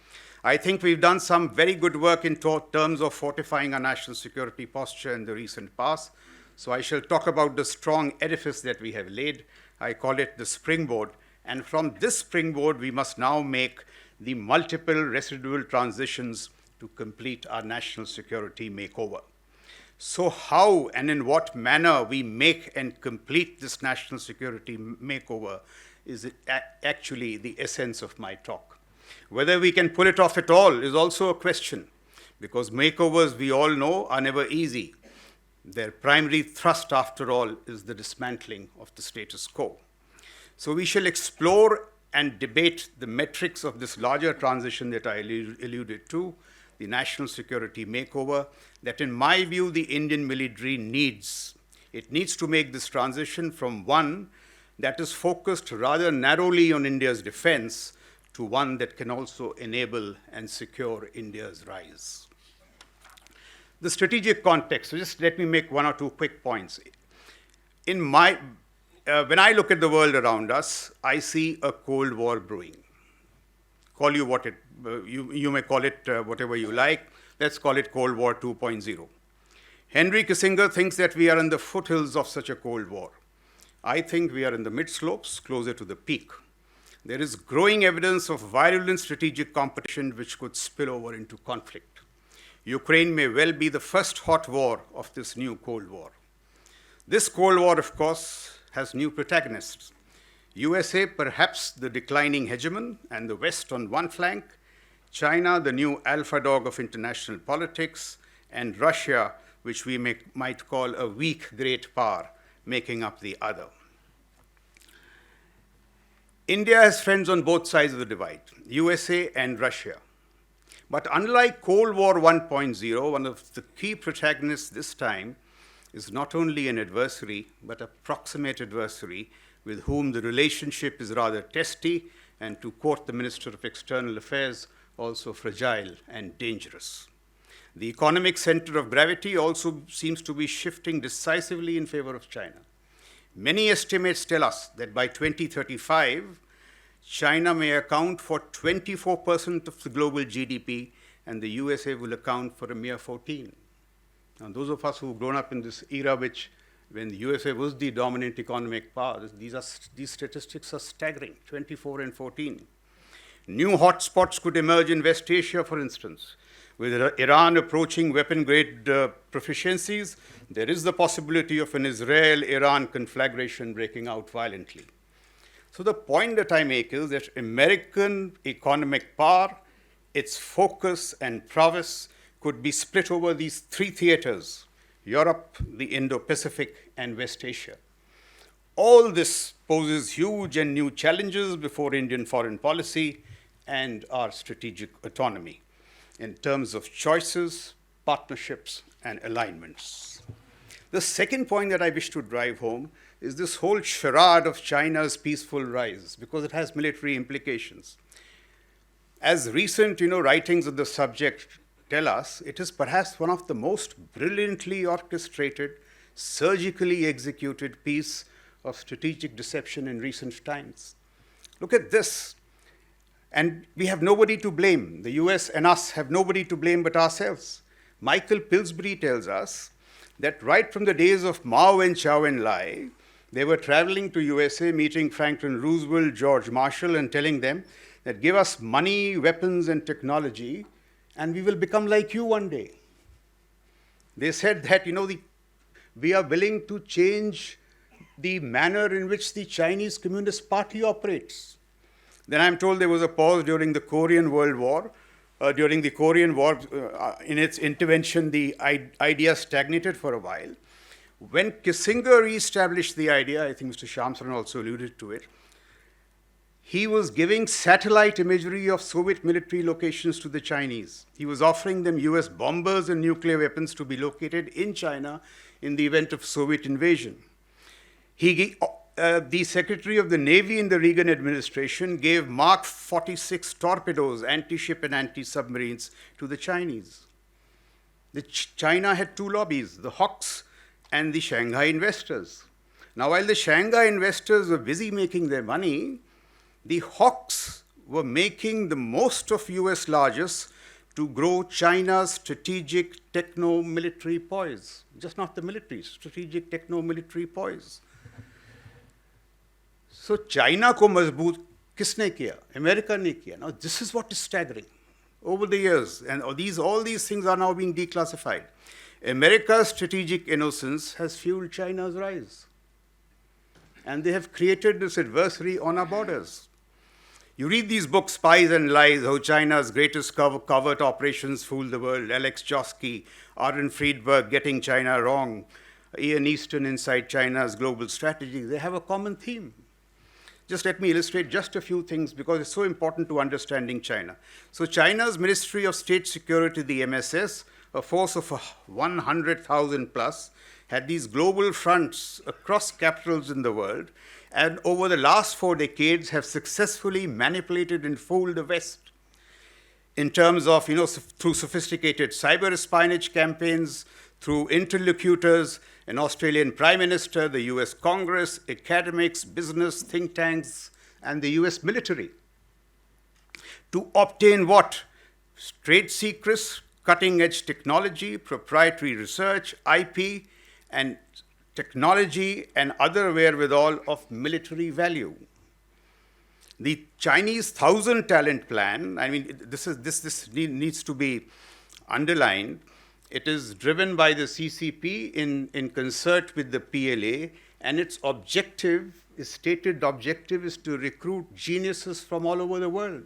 I think we've done some very good work in terms of fortifying our national security posture in the recent past. So I shall talk about the strong edifice that we have laid. I call it the springboard. And from this springboard, we must now make the multiple residual transitions to complete our national security makeover. So how and in what manner we make and complete this national security makeover is actually the essence of my talk. Whether we can pull it off at all is also a question, because makeovers, we all know, are never easy. Their primary thrust, after all, is the dismantling of the status quo. So we shall explore and debate the metrics of this larger transition that I alluded to, the national security makeover, that in my view, the Indian military needs. It needs to make this transition from one that is focused rather narrowly on India's defense to one that can also enable and secure India's rise. The strategic context, so just let me make one or two quick points. When I look at the world around us, I see a Cold War brewing. Call you what it, you may call it whatever you like. Let's call it Cold War 2.0. Henry Kissinger thinks that we are in the foothills of such a Cold War. I think we are in the mid-slopes, closer to the peak. There is growing evidence of violent strategic competition which could spill over into conflict. Ukraine may well be the first hot war of this new Cold War. This Cold War, of course, has new protagonists. USA, perhaps the declining hegemon, and the West on one flank, China, the new alpha dog of international politics, and Russia, which we might call a weak great power, making up the other. India has friends on both sides of the divide, USA and Russia. But unlike Cold War 1.0, one of the key protagonists this time is not only an adversary, but a proximate adversary with whom the relationship is rather testy, and to quote the Minister of External Affairs, also fragile and dangerous. The economic center of gravity also seems to be shifting decisively in favor of China. Many estimates tell us that by 2035, China may account for 24% of the global GDP, and the USA will account for a mere 14%. Now, those of us who've grown up in this era when the USA was the dominant economic power, these statistics are staggering, 24 and 14. New hotspots could emerge in West Asia, for instance. With Iran approaching weapon-grade proficiencies, there is the possibility of an Israel-Iran conflagration breaking out violently. So the point that I make is that American economic power, its focus and prowess could be split over these three theaters: Europe, the Indo-Pacific, and West Asia. All this poses huge and new challenges before Indian foreign policy and our strategic autonomy in terms of choices, partnerships, and alignments. The second point that I wish to drive home is this whole charade of China's peaceful rise, because it has military implications. As recent writings on the subject tell us, it is perhaps one of the most brilliantly orchestrated, surgically executed piece of strategic deception in recent times. Look at this. And we have nobody to blame. The US and us have nobody to blame but ourselves. Michael Pillsbury tells us that right from the days of Mao and Chow and Lai, they were traveling to USA, meeting Franklin Roosevelt, George Marshall, and telling them that give us money, weapons, and technology, and we will become like you one day. They said that, we are willing to change the manner in which the Chinese Communist Party operates. Then I'm told there was a pause during the Korean World War. During the Korean War, in its intervention, the idea stagnated for a while. When Kissinger reestablished the idea, I think Mr. Shamsaran also alluded to it, he was giving satellite imagery of Soviet military locations to the Chinese. He was offering them US bombers and nuclear weapons to be located in China in the event of Soviet invasion. The Secretary of the Navy in the Reagan administration gave Mark 46 torpedoes, anti-ship and anti-submarines, to the Chinese. China had two lobbies, the Hawks and the Shanghai investors. Now, while the Shanghai investors were busy making their money, the Hawks were making the most of US largesse to grow China's strategic techno-military poise. Just not the military, strategic techno-military poise. So China ko mazboot kisne kiya? America ne kiya. Now this is what is staggering. Over the years, and all these things are now being declassified. America's strategic innocence has fueled China's rise. And they have created this adversary on our borders. You read these books, Spies and Lies, how China's greatest covert operations fooled the world, Alex Joske, Aaron Friedberg, Getting China Wrong, Ian Easton, Inside China's Global Strategy. They have a common theme. Just let me illustrate just a few things because it's so important to understanding China. So China's Ministry of State Security, the MSS, a force of 100,000 plus, had these global fronts across capitals in the world, and over the last 4 decades have successfully manipulated and fooled the West in terms of, through sophisticated cyber espionage campaigns, through interlocutors, an Australian Prime Minister, the US Congress, academics, business, think tanks, and the US military. To obtain what? Trade secrets, cutting edge technology, proprietary research, IP, and technology and other wherewithal of military value. The Chinese 1,000 talent plan, I mean, this needs to be underlined. It is driven by the CCP in concert with the PLA, and its stated objective is to recruit geniuses from all over the world.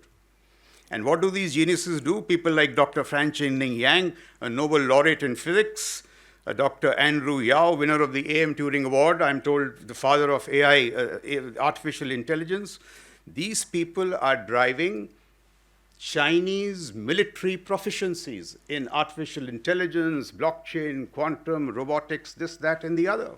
And what do these geniuses do? People like Dr. Frank-Ning Yang, a Nobel laureate in physics, Dr. Andrew Yao, winner of the AM Turing Award, I'm told the father of AI, artificial intelligence. These people are driving Chinese military proficiencies in artificial intelligence, blockchain, quantum, robotics, this, that, and the other.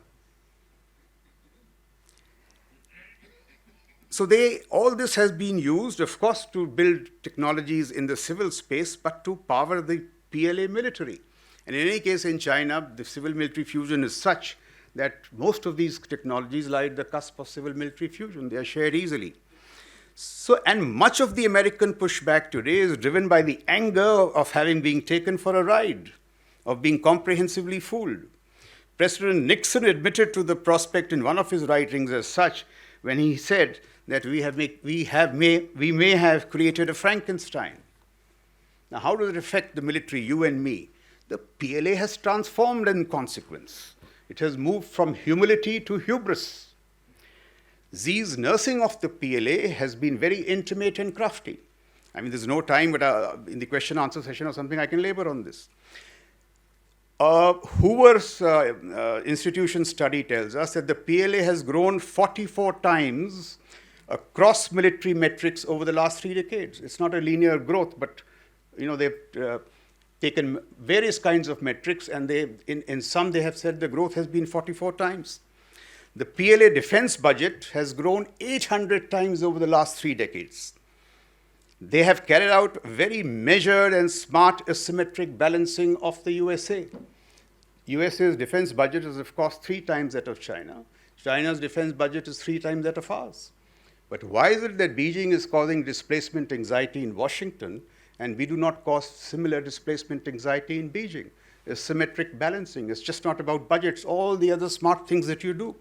So all this has been used, of course, to build technologies in the civil space, but to power the PLA military. And in any case, in China, the civil-military fusion is such that most of these technologies lie at the cusp of civil-military fusion. They are shared easily. So, and much of the American pushback today is driven by the anger of having been taken for a ride, of being comprehensively fooled. President Nixon admitted to the prospect in one of his writings as such when he said that we may have created a Frankenstein. Now, how does it affect the military, you and me? The PLA has transformed in consequence. It has moved from humility to hubris. Xi's nursing of the PLA has been very intimate and crafty. I mean, there's no time, but in the question-answer session or something, I can labor on this. Hoover's institution study tells us that the PLA has grown 44 times across military metrics over the last 3 decades. It's not a linear growth, but they've taken various kinds of metrics, and in some they have said the growth has been 44 times. The PLA defense budget has grown 800 times over the last 3 decades. They have carried out very measured and smart asymmetric balancing of the USA. USA's defense budget is, of course, 3 times that of China. China's defense budget is 3 times that of ours. But why is it that Beijing is causing displacement anxiety in Washington and we do not cause similar displacement anxiety in Beijing? Asymmetric balancing. It's just not about budgets, all the other smart things that you do.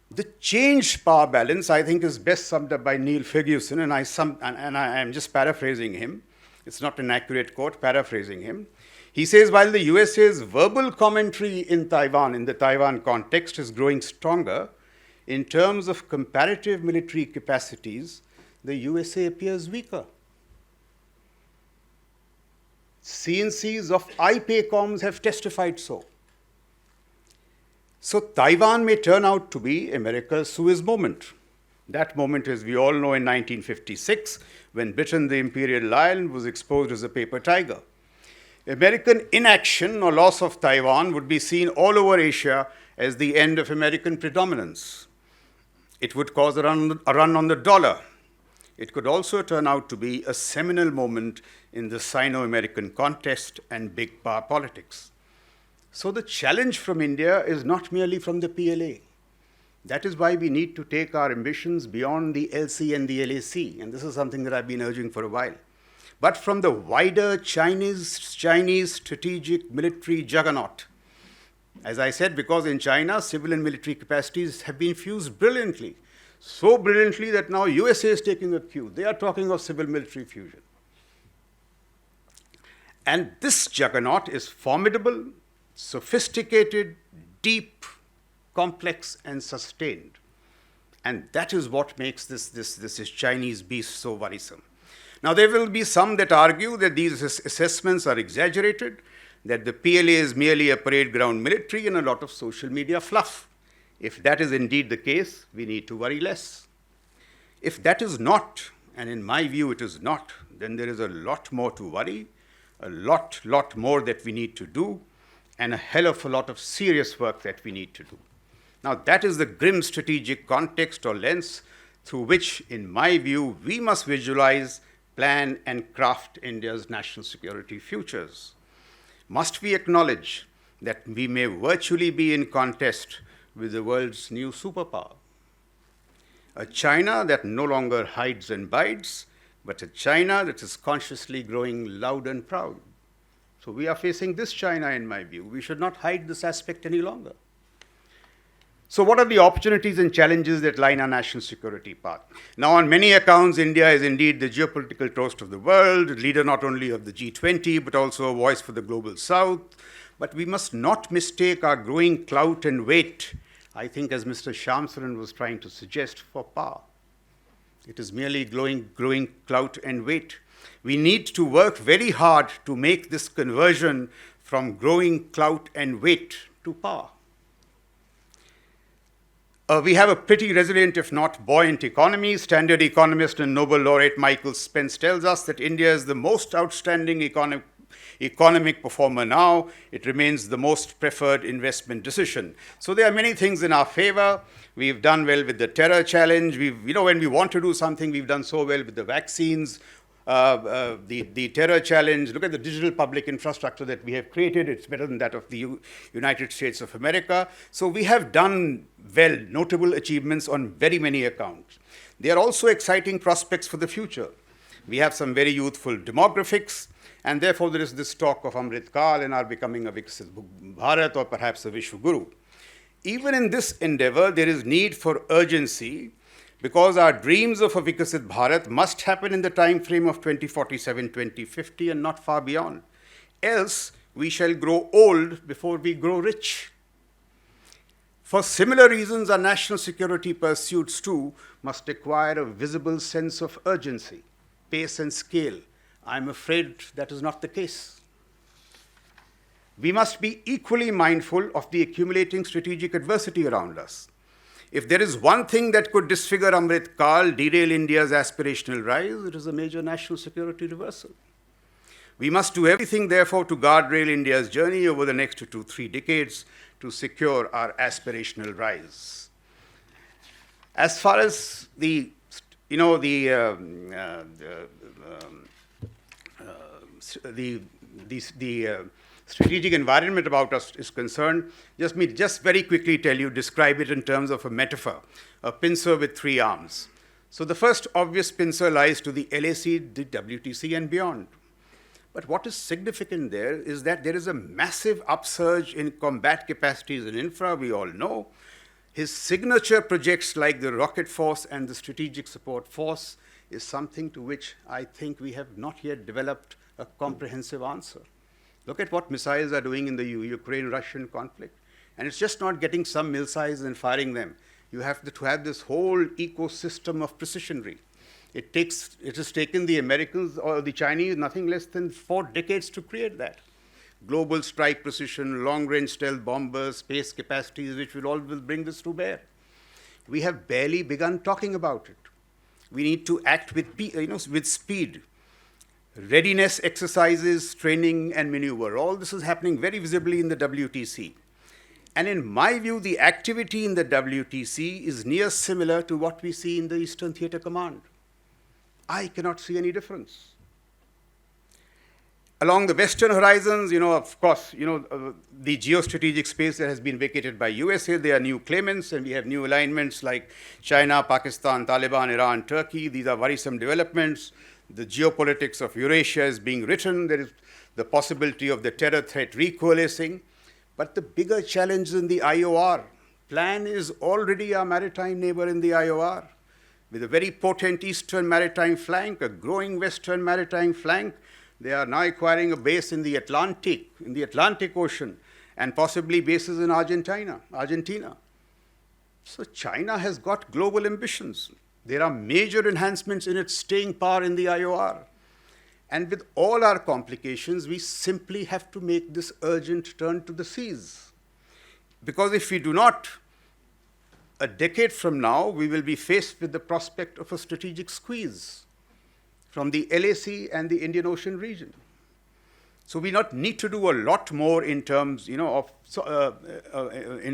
The changed power balance, I think, is best summed up by Neil Ferguson, and I am just paraphrasing him. It's not an accurate quote, paraphrasing him. He says, while the USA's verbal commentary in Taiwan, in the Taiwan context, is growing stronger, in terms of comparative military capacities, the USA appears weaker. CNCs of IPACOMs have testified so. So Taiwan may turn out to be America's Suez moment. That moment, as we all know, in 1956, when Britain, the imperial lion, was exposed as a paper tiger. American inaction or loss of Taiwan would be seen all over Asia as the end of American predominance. It would cause a run on the dollar. It could also turn out to be a seminal moment in the Sino-American contest and big power politics. So the challenge from India is not merely from the PLA. That is why we need to take our ambitions beyond the LC and the LAC, and this is something that I've been urging for a while, but from the wider Chinese strategic military juggernaut. As I said, because in China, civil and military capacities have been fused brilliantly, so brilliantly that now USA is taking a cue. They are talking of civil-military fusion. And this juggernaut is formidable, sophisticated, deep, complex, and sustained. And that is what makes this Chinese beast so worrisome. Now, there will be some that argue that these assessments are exaggerated, that the PLA is merely a parade ground military and a lot of social media fluff. If that is indeed the case, we need to worry less. If that is not, and in my view it is not, then there is a lot more to worry, a lot more that we need to do, and a hell of a lot of serious work that we need to do. Now, that is the grim strategic context or lens through which, in my view, we must visualize, plan, and craft India's national security futures. Must we acknowledge that we may virtually be in contest with the world's new superpower? A China that no longer hides and bides, but a China that is consciously growing loud and proud. So we are facing this China, in my view. We should not hide this aspect any longer. So what are the opportunities and challenges that line our national security path? Now, on many accounts, India is indeed the geopolitical toast of the world, leader not only of the G20, but also a voice for the global south. But we must not mistake our growing clout and weight, I think as Mr. Shyam Saran was trying to suggest, for power. It is merely growing clout and weight. We need to work very hard to make this conversion from growing clout and weight to power. We have a pretty resilient, if not buoyant, economy. Standard economist and Nobel laureate Michael Spence tells us that India is the most outstanding economic performer now. It remains the most preferred investment decision. So there are many things in our favor. We've done well with the terror challenge. When we want to do something, we've done so well with the vaccines. The terror challenge, look at the digital public infrastructure that we have created. It's better than that of the United States of America. So we have done well, notable achievements on very many accounts. There are also exciting prospects for the future. We have some very youthful demographics, and therefore there is this talk of Amrit Kal and our becoming a Viksit Bharat or perhaps a Vishwaguru. Even in this endeavor, there is need for urgency, because our dreams of a Viksit Bharat must happen in the time frame of 2047, 2050 and not far beyond. Else, we shall grow old before we grow rich. For similar reasons, our national security pursuits too must acquire a visible sense of urgency, pace and scale. I'm afraid that is not the case. We must be equally mindful of the accumulating strategic adversity around us. If there is one thing that could disfigure Amrit Kal, derail India's aspirational rise, it is a major national security reversal. We must do everything, therefore, to guardrail India's journey over the next 2 to 3 decades to secure our aspirational rise. As far as the strategic environment about us is concerned, just very quickly describe it in terms of a metaphor, a pincer with 3 arms. So the first obvious pincer lies to the LAC, the WTC and beyond. But what is significant there is that there is a massive upsurge in combat capacities in infra, we all know. His signature projects like the Rocket Force and the Strategic Support Force is something to which I think we have not yet developed a comprehensive answer. Look at what missiles are doing in the Ukraine-Russian conflict. And it's just not getting some missiles and firing them. You have to have this whole ecosystem of precisionry. It has taken the Americans or the Chinese nothing less than 4 decades to create that. Global strike precision, long-range stealth bombers, space capacities, which will bring this to bear. We have barely begun talking about it. We need to act with speed. Readiness exercises, training, and maneuver. All this is happening very visibly in the WTC. And in my view, the activity in the WTC is near similar to what we see in the Eastern Theater Command. I cannot see any difference. Along the western horizons, of course, the geostrategic space that has been vacated by USA, there are new claimants, and we have new alignments like China, Pakistan, Taliban, Iran, Turkey. These are worrisome developments. The geopolitics of Eurasia is being written. There is the possibility of the terror threat recoalescing. But the bigger challenge is in the IOR. Plan is already our maritime neighbor in the IOR, with a very potent eastern maritime flank, a growing western maritime flank. They are now acquiring a base in the Atlantic Ocean, and possibly bases in Argentina. So China has got global ambitions. There are major enhancements in its staying power in the IOR. And with all our complications, we simply have to make this urgent turn to the seas. Because if we do not, a decade from now, we will be faced with the prospect of a strategic squeeze from the LAC and the Indian Ocean region. So we not need to do a lot more in terms, in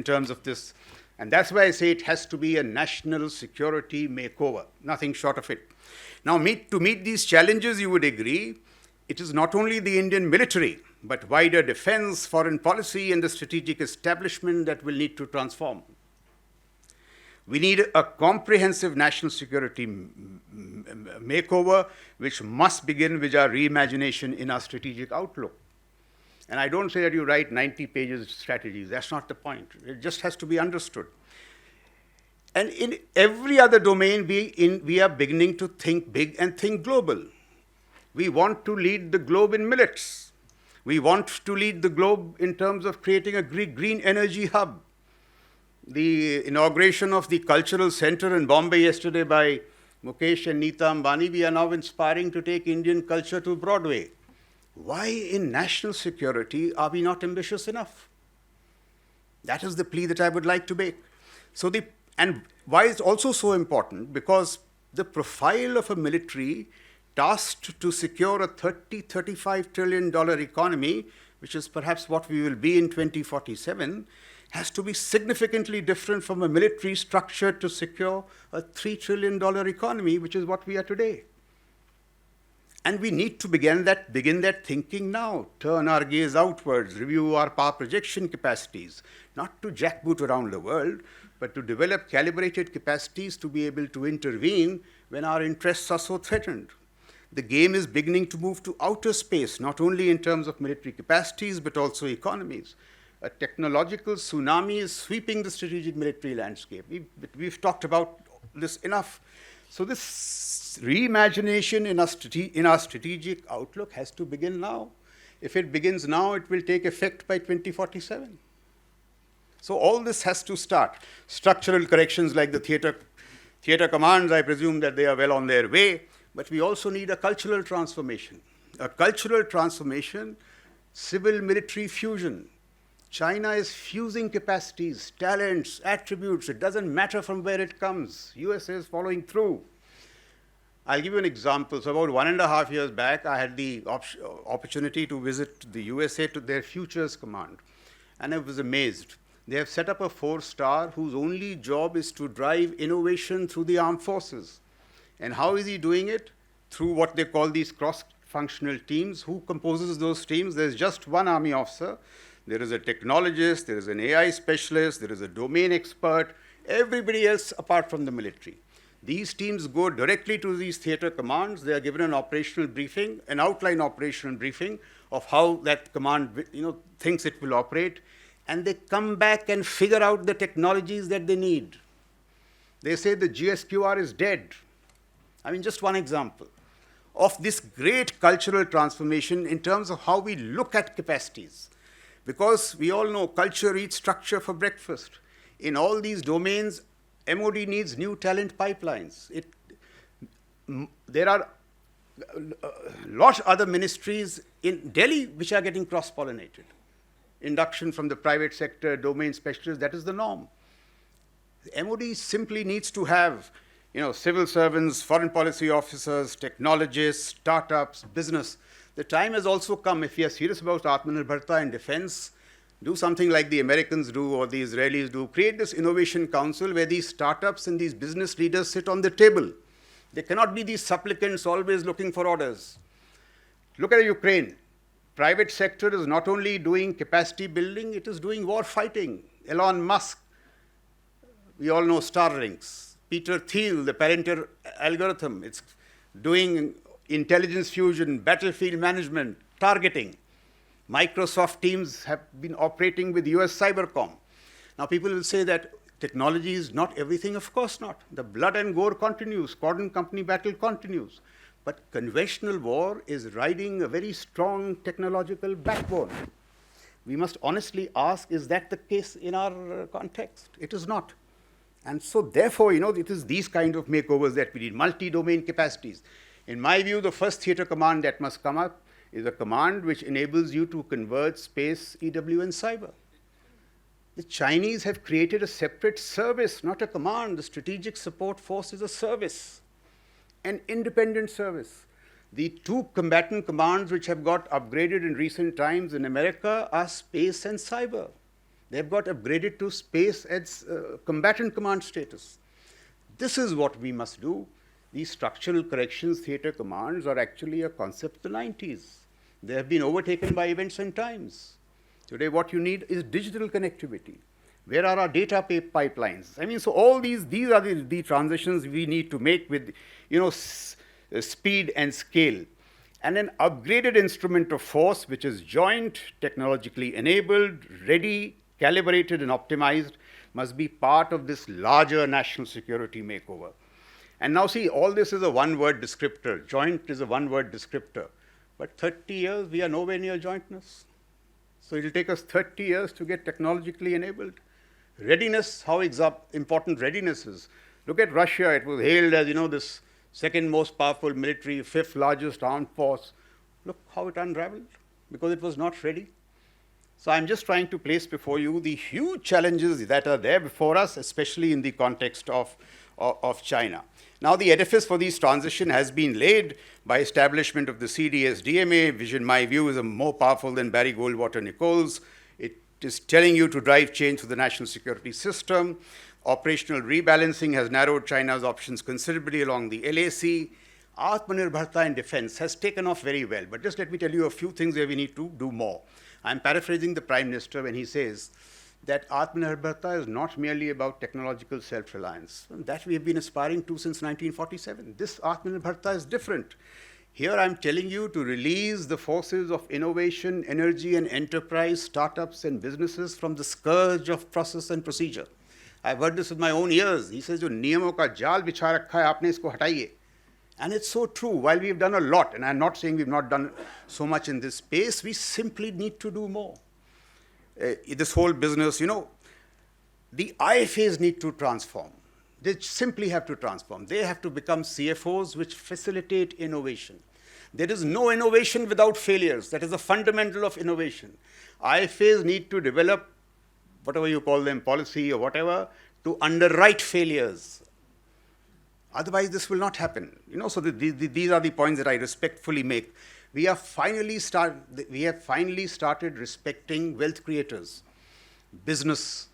terms of this. And that's why I say it has to be a national security makeover, nothing short of it. Now, to meet these challenges, you would agree, it is not only the Indian military, but wider defense, foreign policy, and the strategic establishment that will need to transform. We need a comprehensive national security makeover, which must begin with our reimagination in our strategic outlook. And I don't say that you write 90 pages strategies. That's not the point. It just has to be understood. And in every other domain, we are beginning to think big and think global. We want to lead the globe in millets. We want to lead the globe in terms of creating a green energy hub. The inauguration of the cultural center in Bombay yesterday by Mukesh and Neeta Ambani, we are now inspiring to take Indian culture to Broadway. Why in national security are we not ambitious enough? That is the plea that I would like to make. And why it's also so important? Because the profile of a military tasked to secure a $35 trillion economy, which is perhaps what we will be in 2047, has to be significantly different from a military structure to secure a $3 trillion economy, which is what we are today. And we need to begin that thinking now, turn our gaze outwards, review our power projection capacities, not to jackboot around the world, but to develop calibrated capacities to be able to intervene when our interests are so threatened. The game is beginning to move to outer space, not only in terms of military capacities, but also economies. A technological tsunami is sweeping the strategic military landscape. We've talked about this enough. So this reimagination in our strategic outlook has to begin now. If it begins now, it will take effect by 2047. So all this has to start. Structural corrections like the theater commands, I presume that they are well on their way, but we also need a cultural transformation. A cultural transformation, civil-military fusion. China is fusing capacities, talents, attributes. It doesn't matter from where it comes. USA is following through. I'll give you an example. So about 1.5 years back, I had the opportunity to visit the USA to their Futures Command. And I was amazed. They have set up a 4-star whose only job is to drive innovation through the armed forces. And how is he doing it? Through what they call these cross-functional teams. Who composes those teams? There's just one army officer. There is a technologist, there is an AI specialist, there is a domain expert, everybody else apart from the military. These teams go directly to these theater commands. They are given an operational briefing, an outline operational briefing of how that command thinks it will operate, and they come back and figure out the technologies that they need. They say the GSQR is dead. I mean, just one example of this great cultural transformation in terms of how we look at capacities. Because we all know culture eats structure for breakfast. In all these domains, MOD needs new talent pipelines. There are a lot of other ministries in Delhi which are getting cross-pollinated. Induction from the private sector, domain specialists, that is the norm. The MOD simply needs to have civil servants, foreign policy officers, technologists, startups, business. The time has also come, if we are serious about Atmanirbharta and defense, do something like the Americans do or the Israelis do. Create this innovation council where these startups and these business leaders sit on the table. They cannot be these supplicants always looking for orders. Look at Ukraine. Private sector is not only doing capacity building, it is doing war fighting. Elon Musk, we all know Starlinks. Peter Thiel, the parental algorithm, it's doing intelligence fusion, battlefield management, targeting. Microsoft teams have been operating with US Cybercom. Now people will say that technology is not everything. Of course not. The blood and gore continues. Cordon Company battle continues. But conventional war is riding a very strong technological backbone. We must honestly ask, is that the case in our context? It is not. And so therefore, it is these kind of makeovers that we need, multi-domain capacities. In my view, the first theater command that must come up is a command which enables you to convert space, EW, and cyber. The Chinese have created a separate service, not a command. The Strategic Support Force is a service, an independent service. The two combatant commands which have got upgraded in recent times in America are space and cyber. They've got upgraded to space as combatant command status. This is what we must do. These structural corrections theater commands are actually a concept of the 90s. They have been overtaken by events and times. Today, what you need is digital connectivity. Where are our data pipelines? I mean, so all these are the transitions we need to make with, speed and scale. And an upgraded instrument of force, which is joint, technologically enabled, ready, calibrated, and optimized, must be part of this larger national security makeover. And now see, all this is a one-word descriptor. Joint is a one-word descriptor. But 30 years, we are nowhere near jointness. So it will take us 30 years to get technologically enabled. Readiness, how important readiness is. Look at Russia. It was hailed as, this second most powerful military, fifth largest armed force. Look how it unraveled, because it was not ready. So I'm just trying to place before you the huge challenges that are there before us, especially in the context of China. Now, the edifice for these transition has been laid by establishment of the CDS-DMA, which in my view is more powerful than Barry Goldwater-Nichols. It is telling you to drive change for the national security system. Operational rebalancing has narrowed China's options considerably along the LAC. Atmanirbharta in defense has taken off very well. But just let me tell you a few things where we need to do more. I'm paraphrasing the Prime Minister when he says that Atmanirbharta is not merely about technological self-reliance. That we have been aspiring to since 1947. This Atmanirbharta is different. Here I'm telling you to release the forces of innovation, energy, and enterprise, startups, and businesses from the scourge of process and procedure. I've heard this with my own ears. He says, "Jo niyamon ka jaal bichha rakha hai, aapne isko hataiye." And it's so true. While we've done a lot, and I'm not saying we've not done so much in this space, we simply need to do more. This whole business, the IFAs need to transform. They simply have to transform. They have to become CFOs which facilitate innovation. There is no innovation without failures. That is the fundamental of innovation. IFAs need to develop, whatever you call them, policy or whatever, to underwrite failures. Otherwise, this will not happen. So these are the points that I respectfully make. We have finally started respecting wealth creators, businessmen,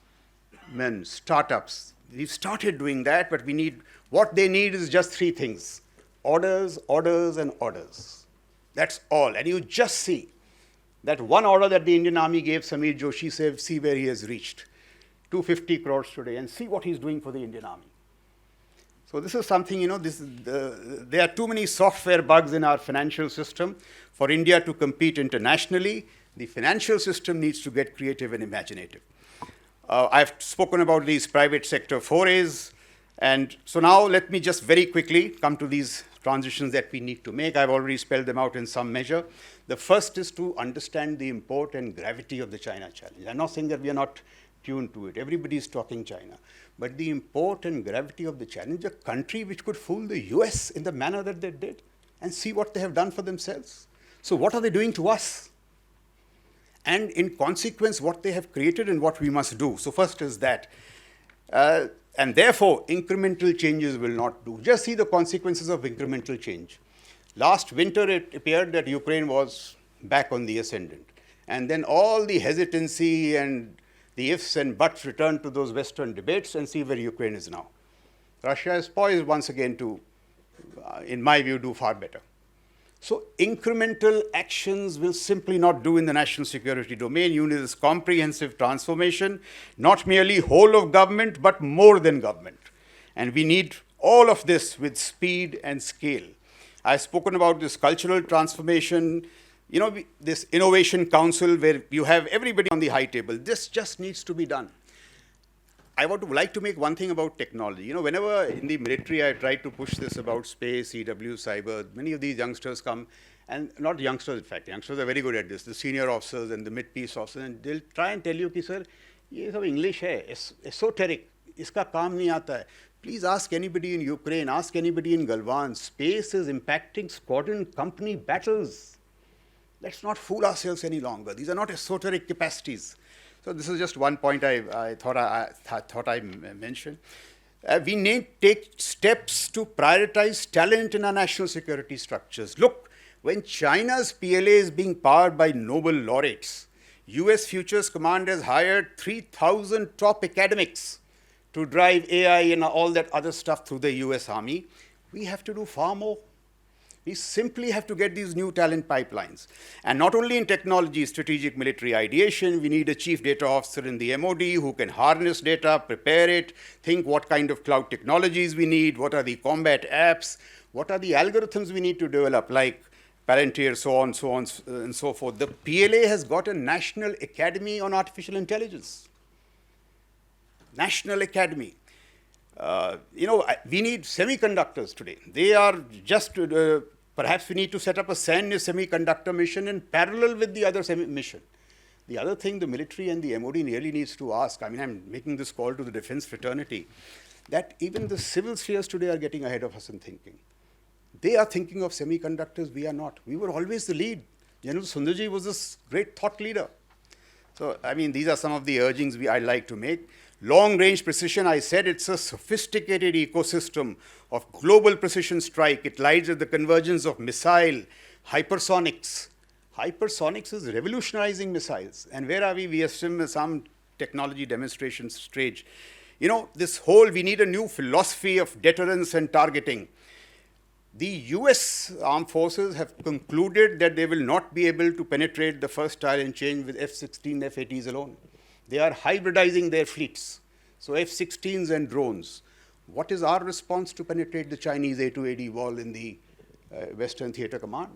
startups. We've started doing that, but what they need is just three things: orders, orders, and orders. That's all. And you just see that one order that the Indian Army gave Samir Joshi, see where he has reached, 250 crores today, and see what he's doing for the Indian Army. So this is something, there are too many software bugs in our financial system for India to compete internationally. The financial system needs to get creative and imaginative. I've spoken about these private sector forays. And so now let me just very quickly come to these transitions that we need to make. I've already spelled them out in some measure. The first is to understand the import and gravity of the China challenge. I'm not saying that we are not tuned to it. Everybody is talking China. But the import and gravity of the challenge, a country which could fool the US in the manner that they did, and see what they have done for themselves. So what are they doing to us? And in consequence, what they have created and what we must do. So first is that. And therefore, incremental changes will not do. Just see the consequences of incremental change. Last winter, it appeared that Ukraine was back on the ascendant. And then all the hesitancy and the ifs and buts returned to those Western debates, and see where Ukraine is now. Russia is poised once again to, in my view, do far better. So incremental actions will simply not do in the national security domain. You need this comprehensive transformation, not merely whole of government, but more than government. And we need all of this with speed and scale. I've spoken about this cultural transformation, this innovation council where you have everybody on the high table. This just needs to be done. I would like to make one thing about technology. Whenever in the military I try to push this about space, EW, cyber, many of these youngsters come, and not youngsters, in fact, youngsters are very good at this, the senior officers and the mid-peace officers, and they'll try and tell you, sir, ये सब English है, esoteric. इसका काम नहीं आता है. Please ask anybody in Ukraine, ask anybody in Galwan. Space is impacting squadron company battles. Let's not fool ourselves any longer. These are not esoteric capacities. So this is just one point I thought I mentioned. We need to take steps to prioritize talent in our national security structures. Look, when China's PLA is being powered by Nobel laureates, US Futures Command has hired 3,000 top academics to drive AI and all that other stuff through the US Army. We have to do far more. We simply have to get these new talent pipelines. And not only in technology, strategic military ideation, we need a chief data officer in the MOD who can harness data, prepare it, think what kind of cloud technologies we need, what are the combat apps, what are the algorithms we need to develop, like Palantir, so on, and so forth. The PLA has got a National Academy on Artificial Intelligence. National Academy. We need semiconductors today. They are just, perhaps we need to set up a semiconductor mission in parallel with the other mission. The other thing the military and the MOD really needs to ask, I mean, I'm making this call to the defense fraternity, that even the civil spheres today are getting ahead of us in thinking. They are thinking of semiconductors, we are not. We were always the lead. General Sundarji was this great thought leader. So, I mean, these are some of the urgings I'd like to make. Long-range precision, I said it's a sophisticated ecosystem of global precision strike. It lies at the convergence of missile, hypersonics. Hypersonics is revolutionizing missiles. And where are we? We are still in some technology demonstration stage. We need a new philosophy of deterrence and targeting. The US armed forces have concluded that they will not be able to penetrate the first Thailand chain with F-16, F-80s alone. They are hybridizing their fleets. So F-16s and drones. What is our response to penetrate the Chinese A2AD wall in the Western Theater Command?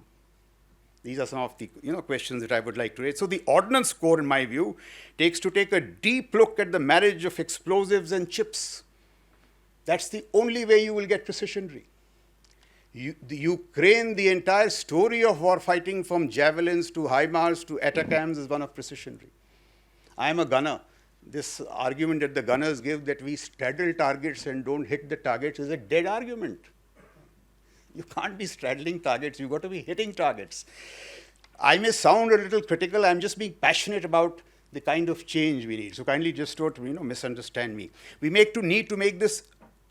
These are some of the questions that I would like to raise. So the Ordnance Corps, in my view, takes a deep look at the marriage of explosives and chips. That's the only way you will get precisionry. The Ukraine, the entire story of war fighting from javelins to HIMARS to ATACMS is one of precisionry. I am a gunner. This argument that the gunners give that we straddle targets and don't hit the targets is a dead argument. You can't be straddling targets. You've got to be hitting targets. I may sound a little critical. I'm just being passionate about the kind of change we need. So kindly just don't misunderstand me. We need to make this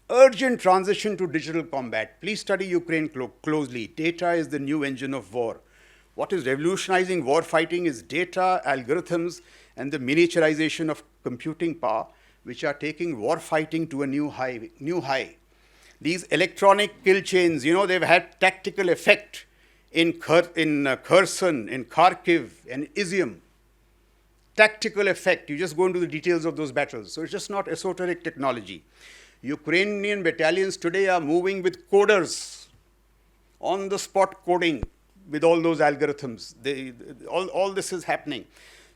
urgent transition to digital combat. Please study Ukraine closely. Data is the new engine of war. What is revolutionizing war fighting is data, algorithms, and the miniaturization of computing power, which are taking war fighting to a new high. These electronic kill chains, they've had tactical effect in Kherson, in Kharkiv, and Izium. Tactical effect. You just go into the details of those battles. So it's just not esoteric technology. Ukrainian battalions today are moving with coders, on-the-spot coding with all those algorithms. All this is happening.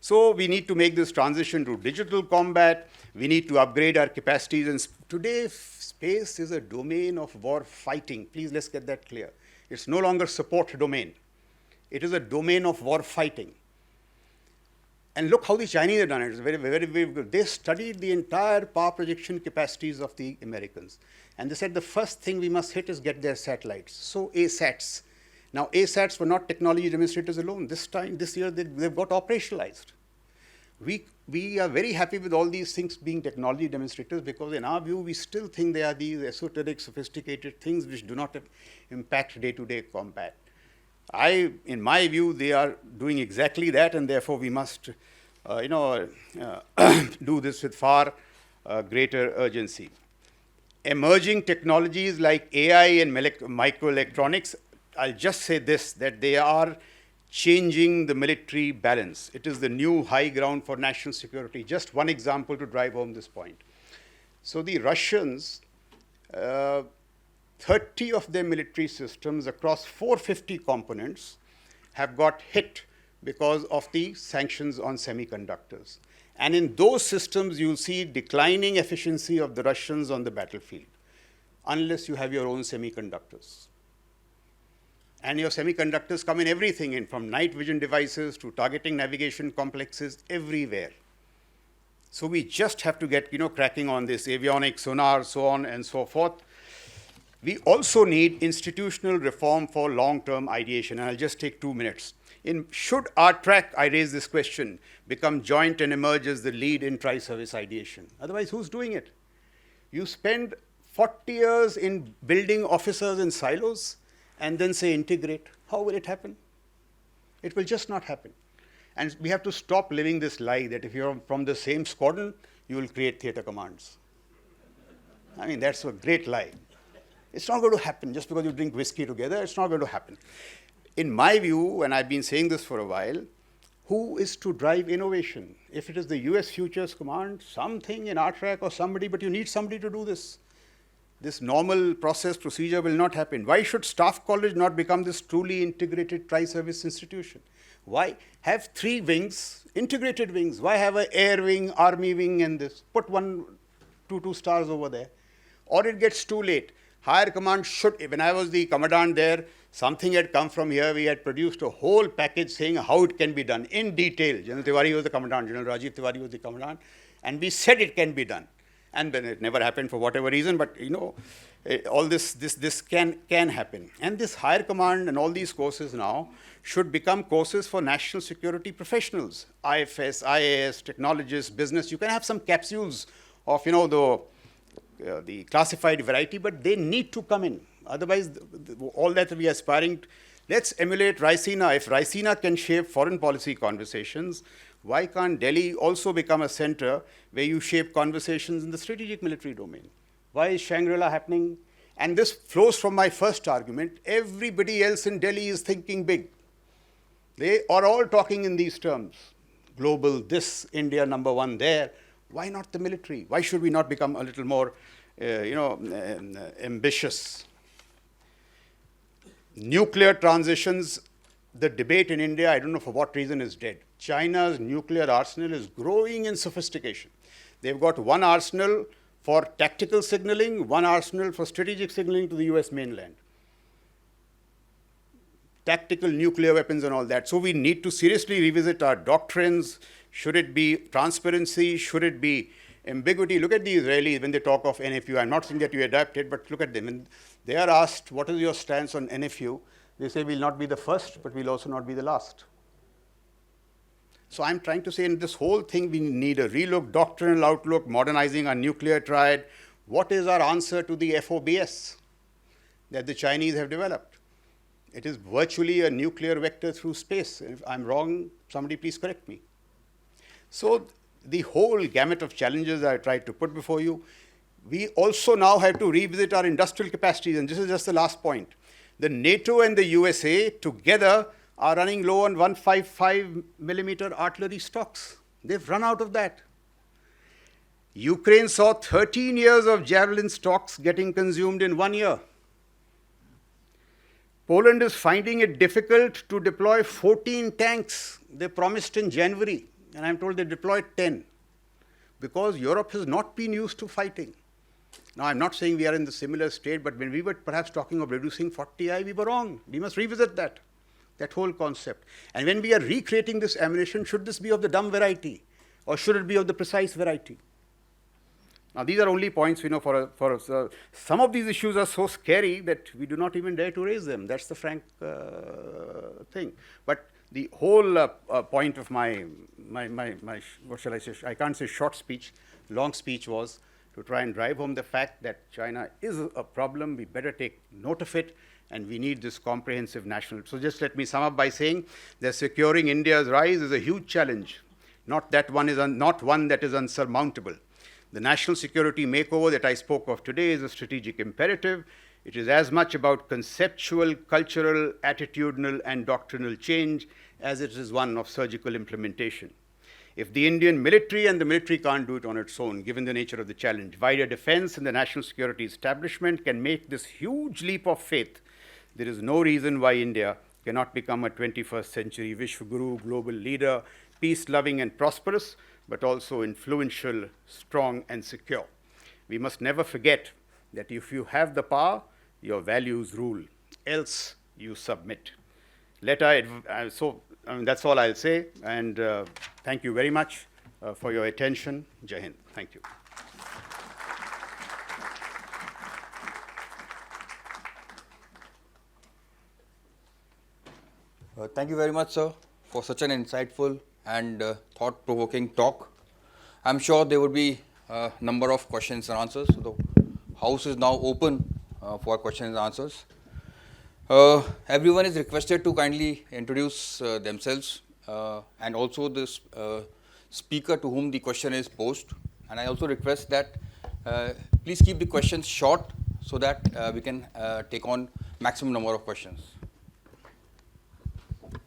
So we need to make this transition to digital combat. We need to upgrade our capacities. And today, space is a domain of war fighting. Please, let's get that clear. It's no longer support domain. It is a domain of war fighting. And look how the Chinese have done it. It's very, very, very good. They studied the entire power projection capacities of the Americans. And they said the first thing we must hit is get their satellites. So ASATs. Now, ASATs were not technology demonstrators alone. This year, they've got operationalized. We are very happy with all these things being technology demonstrators because in our view, we still think they are these esoteric, sophisticated things which do not impact day-to-day combat. In my view, they are doing exactly that, and therefore we must, do this with far greater urgency. Emerging technologies like AI and microelectronics, I'll just say this, that they are changing the military balance. It is the new high ground for national security. Just one example to drive home this point. So the Russians, 30 of their military systems across 450 components have got hit because of the sanctions on semiconductors. And in those systems, you'll see declining efficiency of the Russians on the battlefield, unless you have your own semiconductors. And your semiconductors come in everything, from night vision devices to targeting navigation complexes, everywhere. So we just have to get, cracking on this avionics, sonar, so on and so forth. We also need institutional reform for long-term ideation, and I'll just take 2 minutes. Should our track, I raise this question, become joint and emerge as the lead in tri-service ideation? Otherwise, who's doing it? You spend 40 years in building officers in silos and then say integrate. How will it happen? It will just not happen. And we have to stop living this lie that if you're from the same squadron, you will create theater commands. I mean, that's a great lie. It's not going to happen just because you drink whiskey together. It's not going to happen. In my view, and I've been saying this for a while, who is to drive innovation? If it is the US Futures Command, something in RTRAC or somebody, but you need somebody to do this. This normal process procedure will not happen. Why should Staff College not become this truly integrated tri-service institution? Why have 3 wings, integrated wings? Why have an air wing, army wing, and this? Put 2 stars over there. Or it gets too late. Higher command should, when I was the commandant there, something had come from here. We had produced a whole package saying how it can be done in detail. General Tiwari was the commandant, General Rajiv Tiwari was the commandant, and we said it can be done. And then it never happened for whatever reason, but all this can happen. And this higher command and all these courses now should become courses for national security professionals, IFS, IAS, technologists, business. You can have some capsules of the classified variety, but they need to come in. Otherwise, all that we are aspiring to, let's emulate Raisina. If Raisina can shape foreign policy conversations, why can't Delhi also become a center where you shape conversations in the strategic military domain? Why is Shangri-La happening? And this flows from my first argument. Everybody else in Delhi is thinking big. They are all talking in these terms. Global, this, India #1 there. Why not the military? Why should we not become a little more, ambitious? Nuclear transitions, the debate in India, I don't know for what reason, is dead. China's nuclear arsenal is growing in sophistication. They've got one arsenal for tactical signaling, one arsenal for strategic signaling to the US mainland. Tactical nuclear weapons and all that. So we need to seriously revisit our doctrines. Should it be transparency? Should it be ambiguity? Look at the Israelis when they talk of NFU. I'm not saying that you adapt it, but look at them. When they are asked, what is your stance on NFU? They say, we'll not be the first, but we'll also not be the last. So I'm trying to say in this whole thing, we need a relook, doctrinal outlook, modernizing our nuclear triad. What is our answer to the FOBS that the Chinese have developed? It is virtually a nuclear vector through space. If I'm wrong, somebody please correct me. So the whole gamut of challenges I tried to put before you, we also now have to revisit our industrial capacities, and this is just the last point. The NATO and the USA together are running low on 155 millimeter artillery stocks. They've run out of that. Ukraine saw 13 years of Javelin stocks getting consumed in 1 year. Poland is finding it difficult to deploy 14 tanks they promised in January, and I'm told they deployed 10 because Europe has not been used to fighting. Now, I'm not saying we are in the similar state, but when we were perhaps talking of reducing 40i, we were wrong. We must revisit that whole concept. And when we are recreating this ammunition, should this be of the dumb variety or should it be of the precise variety? Now, these are only points, for us. Some of these issues are so scary that we do not even dare to raise them. That's the frank thing. But the whole point of my, what shall I say, I can't say short speech, long speech was to try and drive home the fact that China is a problem. We better take note of it, and we need this comprehensive national. So just let me sum up by saying that securing India's rise is a huge challenge, not one that is unsurmountable. The national security makeover that I spoke of today is a strategic imperative. It is as much about conceptual, cultural, attitudinal, and doctrinal change as it is one of surgical implementation. If the Indian military, and the military can't do it on its own, given the nature of the challenge, wider defense and the national security establishment can make this huge leap of faith, there is no reason why India cannot become a 21st century Vishwaguru, global leader, peace-loving and prosperous, but also influential, strong, and secure. We must never forget that if you have the power, your values rule, else you submit. That's all I'll say, and thank you very much. for your attention. Jai Hind. Thank you. Thank you very much, sir, for such an insightful and thought-provoking talk. I'm sure there would be a number of questions and answers. The house is now open for questions and answers. Everyone is requested to kindly introduce themselves and also this speaker to whom the question is posed. And I also request that please keep the questions short so that we can take on maximum number of questions.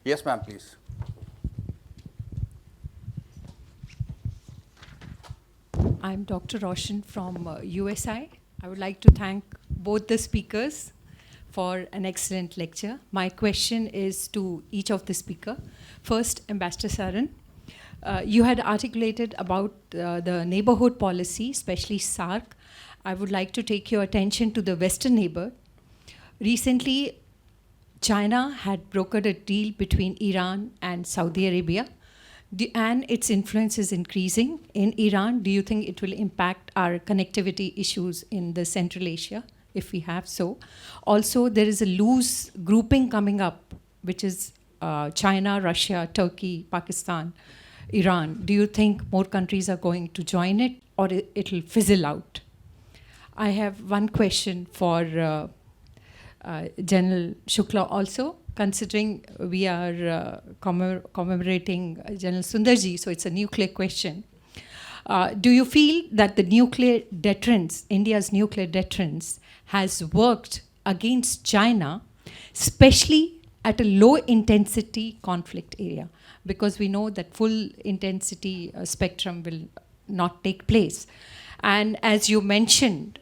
Yes, ma'am, please. I'm Dr. Roshan from USI. I would like to thank both the speakers for an excellent lecture. My question is to each of the speaker. First, Ambassador Saran, you had articulated about the neighborhood policy, especially SARC. I would like to take your attention to the Western neighbor. Recently, China had brokered a deal between Iran and Saudi Arabia, and its influence is increasing in Iran. Do you think it will impact our connectivity issues in the Central Asia, if we have so? Also, there is a loose grouping coming up, which is China, Russia, Turkey, Pakistan, Iran. Do you think more countries are going to join it, or it'll fizzle out? I have one question for General Shukla also, considering we are commemorating General Sundarji, so it's a nuclear question. Do you feel that the nuclear deterrence, India's nuclear deterrence, has worked against China, especially at a low intensity conflict area? Because we know that full intensity spectrum will not take place. And as you mentioned,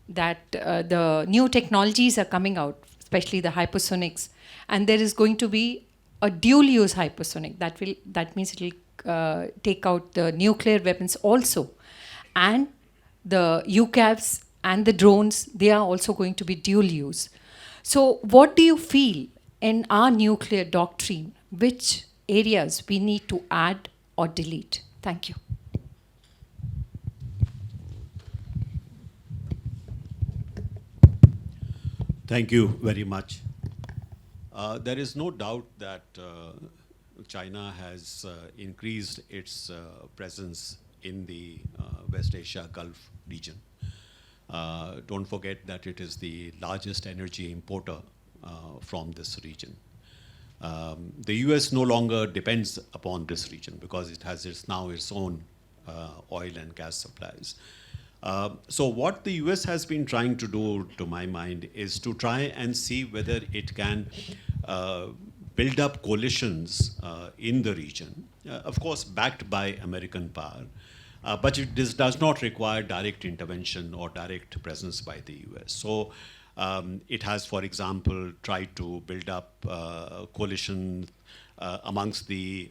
that the new technologies are coming out, especially the hypersonics, and there is going to be a dual-use hypersonic. That means it will take out the nuclear weapons also, and the UCAVs and the drones, they are also going to be dual-use. So, what do you feel in our nuclear doctrine? Which areas we need to add or delete? Thank you. Thank you very much. There is no doubt that China has increased its presence in the West Asia Gulf region. Don't forget that it is the largest energy importer from this region. The US no longer depends upon this region because it has now its own oil and gas supplies. So what the US has been trying to do, to my mind, is to try and see whether it can build up coalitions in the region, of course backed by American power, but this does not require direct intervention or direct presence by the US. So it has, for example, tried to build up coalition amongst the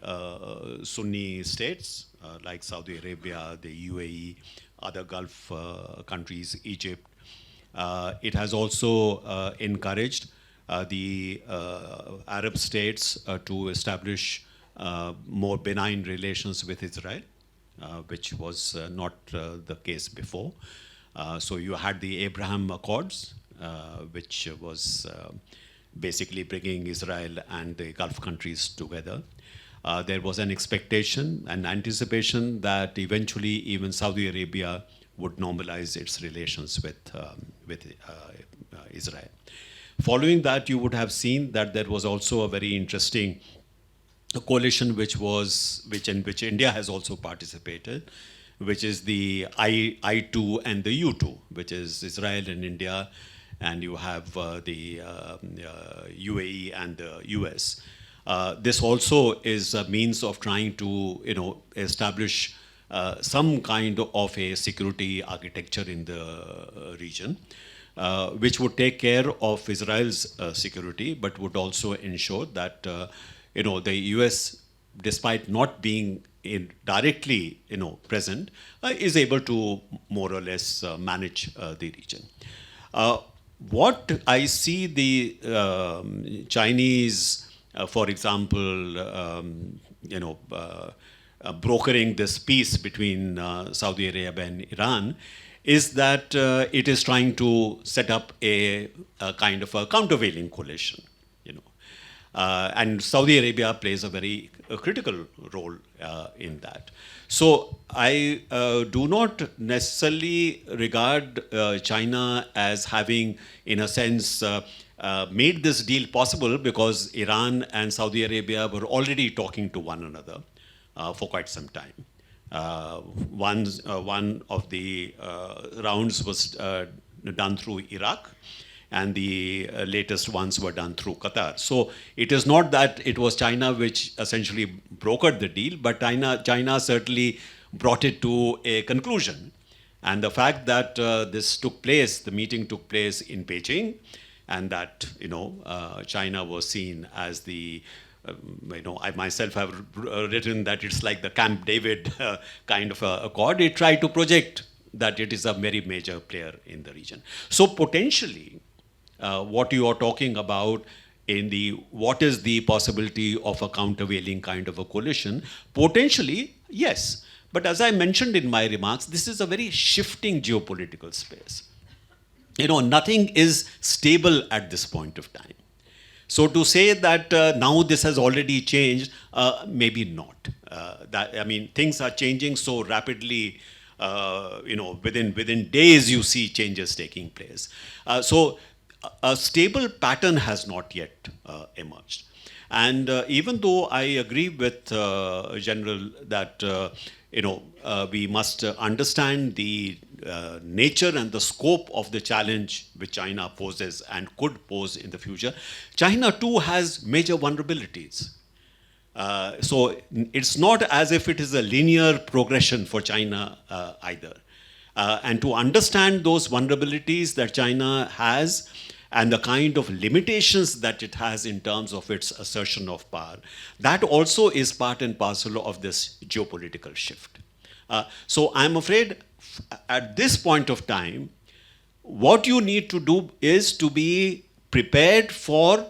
Sunni states like Saudi Arabia, the UAE, other Gulf countries, Egypt. It has also encouraged the Arab states to establish more benign relations with Israel, which was not the case before. So you had the Abraham Accords, which was basically bringing Israel and the Gulf countries together. There was an expectation and anticipation that eventually even Saudi Arabia would normalize its relations with Israel. Following that, you would have seen that there was also a very interesting coalition in which India has also participated, which is the I2 and the U2, which is Israel and India, and you have the UAE and the US. This also is a means of trying to, establish some kind of a security architecture in the region, which would take care of Israel's security, but would also ensure that, the US, despite not being directly, present, is able to more or less manage the region. What I see the Chinese, for example, brokering this peace between Saudi Arabia and Iran is that it is trying to set up a kind of a countervailing coalition, you know. And Saudi Arabia plays a very critical role in that. So I do not necessarily regard China as having, in a sense, made this deal possible because Iran and Saudi Arabia were already talking to one another for quite some time. One of the rounds was done through Iraq, and the latest ones were done through Qatar. So it is not that it was China which essentially brokered the deal, but China certainly brought it to a conclusion. And the fact that the meeting took place in Beijing, and that China was seen as the I myself have written that it's like the Camp David kind of accord. It tried to project that it is a very major player in the region. So potentially, what you are talking about what is the possibility of a countervailing kind of a coalition, potentially, yes. But as I mentioned in my remarks, this is a very shifting geopolitical space. Nothing is stable at this point of time. So to say that now this has already changed, maybe not. Things are changing so rapidly. Within days you see changes taking place. So a stable pattern has not yet emerged. And even though I agree with General that we must understand the nature and the scope of the challenge which China poses and could pose in the future, China too has major vulnerabilities. So it's not as if it is a linear progression for China either. And to understand those vulnerabilities that China has and the kind of limitations that it has in terms of its assertion of power, that also is part and parcel of this geopolitical shift. So I'm afraid at this point of time, what you need to do is to be prepared for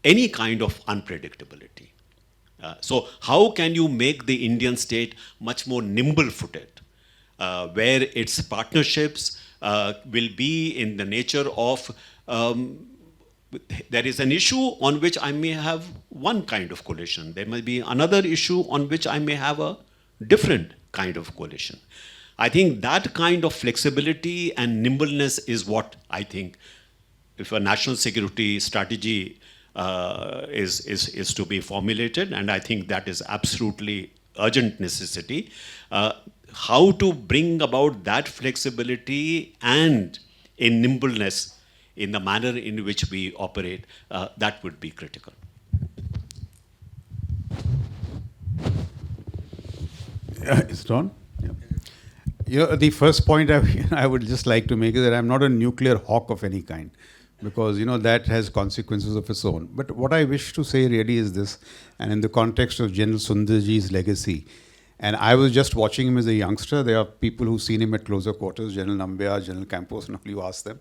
any kind of unpredictability. So how can you make the Indian state much more nimble-footed, where its partnerships will be in the nature of there is an issue on which I may have one kind of coalition. There may be another issue on which I may have a different kind of coalition. I think that kind of flexibility and nimbleness is what I think, if a national security strategy is to be formulated, and I think that is absolutely urgent necessity. How to bring about that flexibility and a nimbleness in the manner in which we operate, that would be critical. It's on? Yeah. The first point I would just like to make is that I'm not a nuclear hawk of any kind, because that has consequences of its own. But what I wish to say really is this, and in the context of General Sundarji's legacy, and I was just watching him as a youngster. There are people who've seen him at closer quarters, General Nambiar, General Campos, and all you ask them.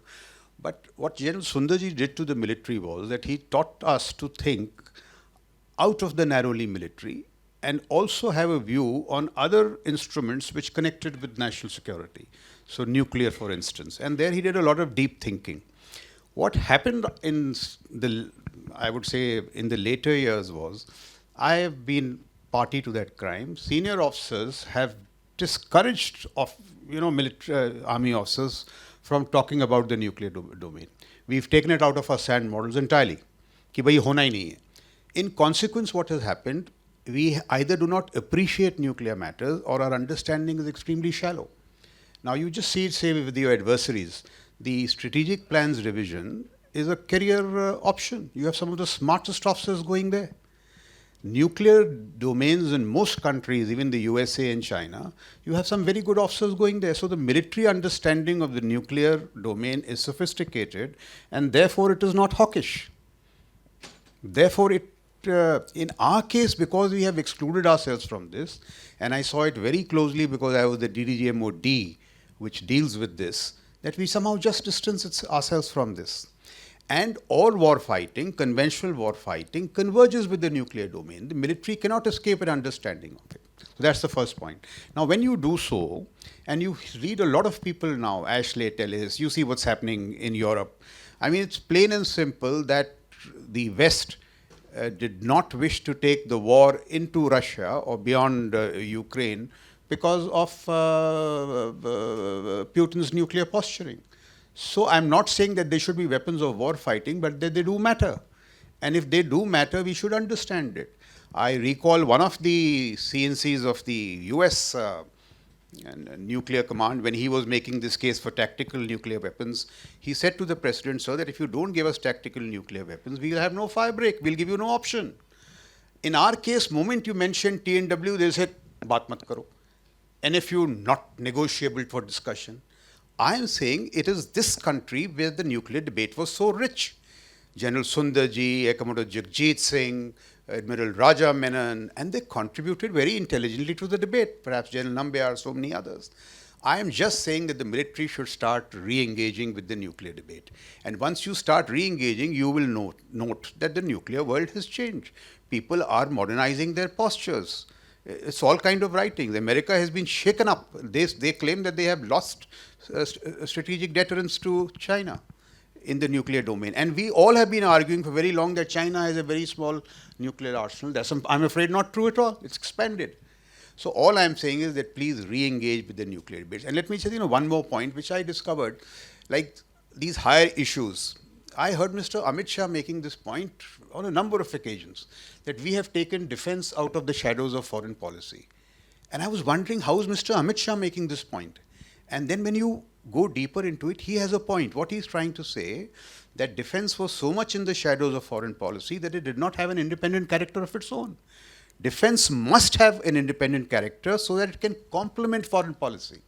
But what General Sundarji did to the military was that he taught us to think out of the narrowly military and also have a view on other instruments which connected with national security. So nuclear, for instance. And there he did a lot of deep thinking. What happened in I would say, in the later years was, I have been party to that crime. Senior officers have discouraged military army officers from talking about the nuclear domain. We've taken it out of our SAND models entirely. Ki bhai hona hi nahi hai. In consequence, what has happened, we either do not appreciate nuclear matters or our understanding is extremely shallow. Now you just see it, say, with your adversaries. The strategic plans revision is a career option. You have some of the smartest officers going there. Nuclear domains in most countries, even the USA and China, you have some very good officers going there. So the military understanding of the nuclear domain is sophisticated, and therefore it is not hawkish. Therefore, in our case, because we have excluded ourselves from this, and I saw it very closely because I was the DDGMOD, which deals with this, that we somehow just distance ourselves from this. And all war fighting, conventional war fighting, converges with the nuclear domain. The military cannot escape an understanding of it. That's the first point. Now, when you do so, and you read a lot of people now, Ashley Tellis, you see what's happening in Europe. I mean, it's plain and simple that the West did not wish to take the war into Russia or beyond Ukraine because of Putin's nuclear posturing. So I'm not saying that they should be weapons of war fighting, but they do matter. And if they do matter, we should understand it. I recall one of the CNCs of the US nuclear command, when he was making this case for tactical nuclear weapons, he said to the president, sir, that if you don't give us tactical nuclear weapons, we will have no fire break. We'll give you no option. In our case, moment you mentioned TNW, they said, baat mat karo. And if you not negotiable for discussion, I am saying it is this country where the nuclear debate was so rich. General Sundarji, Air Commodore Jagjit Singh, Admiral Raja Menon, and they contributed very intelligently to the debate, perhaps General Nambiar, so many others. I am just saying that the military should start re-engaging with the nuclear debate. And once you start re-engaging, you will note that the nuclear world has changed. People are modernizing their postures. It's all kind of writings. America has been shaken up. They claim that they have lost strategic deterrence to China in the nuclear domain. And we all have been arguing for very long that China has a very small nuclear arsenal. That's, I'm afraid, not true at all. It's expanded. So all I'm saying is that please re-engage with the nuclear debates. And let me say, one more point which I discovered, like these higher issues. I heard Mr. Amit Shah making this point on a number of occasions, that we have taken defense out of the shadows of foreign policy. And I was wondering, how is Mr. Amit Shah making this point? And then when you go deeper into it, he has a point. What he's trying to say, that defense was so much in the shadows of foreign policy that it did not have an independent character of its own. Defense must have an independent character so that it can complement foreign policy.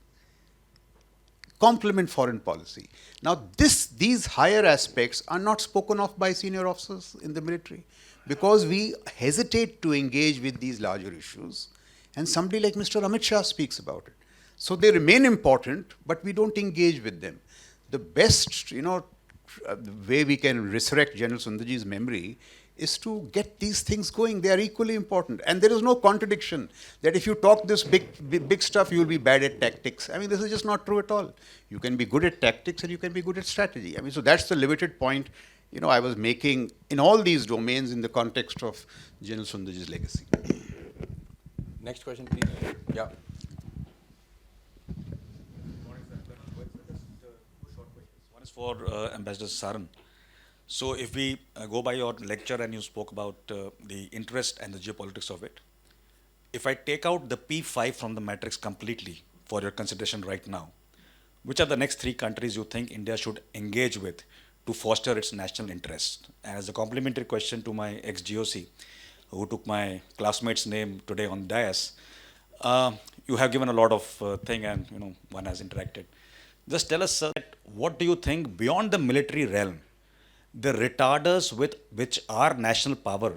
Complement foreign policy. Now, these higher aspects are not spoken of by senior officers in the military because we hesitate to engage with these larger issues. And somebody like Mr. Amit Shah speaks about it. So they remain important, but we don't engage with them. The best, way we can resurrect General Sundarji's memory is to get these things going. They are equally important. And there is no contradiction that if you talk this big stuff, you will be bad at tactics. I mean, this is just not true at all. You can be good at tactics and you can be good at strategy. I mean, so that's the limited point, I was making in all these domains in the context of General Sundarji's legacy. Next question, please. Yeah. One is for Ambassador Saran. So if we go by your lecture and you spoke about the interest and the geopolitics of it, if I take out the P5 from the matrix completely for your consideration right now, which are the next 3 countries you think India should engage with to foster its national interest? And as a complementary question to my ex-GOC, who took my classmate's name today on dais, you have given a lot of thing and one has interacted. Just tell us, sir, what do you think beyond the military realm, the retarders with which our national power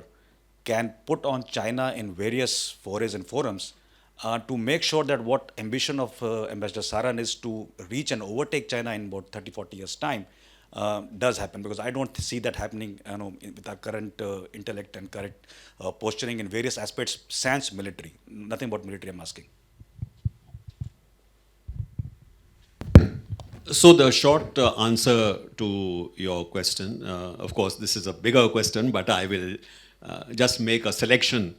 can put on China in various forays and forums to make sure that what ambition of Ambassador Saran is to reach and overtake China in about 30, 40 years' time does happen? Because I don't see that happening with our current intellect and current posturing in various aspects sans military. Nothing about military I'm asking. So the short answer to your question, of course, this is a bigger question, but I will just make a selection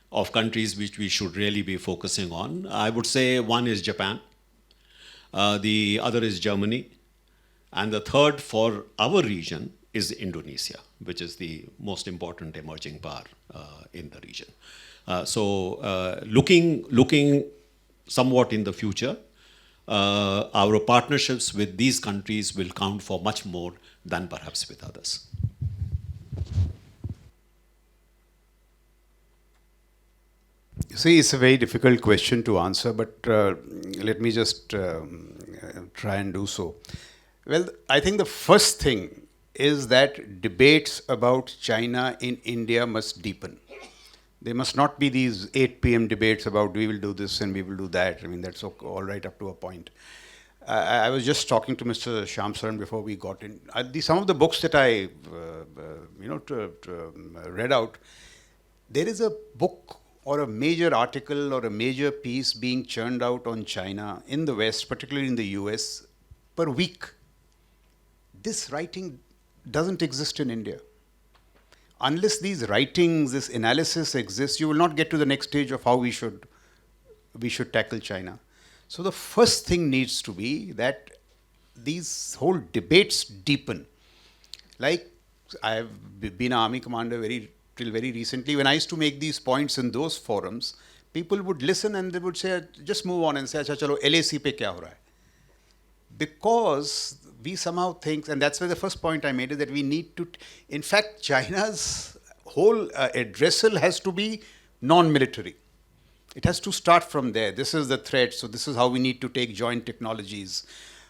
of countries which we should really be focusing on. I would say one is Japan, the other is Germany, and the third for our region is Indonesia, which is the most important emerging power in the region. So looking somewhat in the future, our partnerships with these countries will count for much more than perhaps with others. See, it's a very difficult question to answer, but let me just try and do so. Well, I think the first thing is that debates about China in India must deepen. There must not be these 8 p.m. debates about we will do this and we will do that. I mean, that's all right up to a point. I was just talking to Mr. Shyam Saran before we got in. Some of the books that I read out, there is a book or a major article or a major piece being churned out on China in the West, particularly in the US, per week. This writing doesn't exist in India. Unless these writings, this analysis exists, you will not get to the next stage of how we should tackle China. So the first thing needs to be that these whole debates deepen. Like, I've been an army commander till very recently. When I used to make these points in those forums, people would listen and they would say, just move on and say, acha chalo, LAC pe kya ho raha hai? Because we somehow think, and that's where the first point I made is that we need to, in fact, China's whole addressal has to be non-military. It has to start from there. This is the threat, so this is how we need to take joint technologies.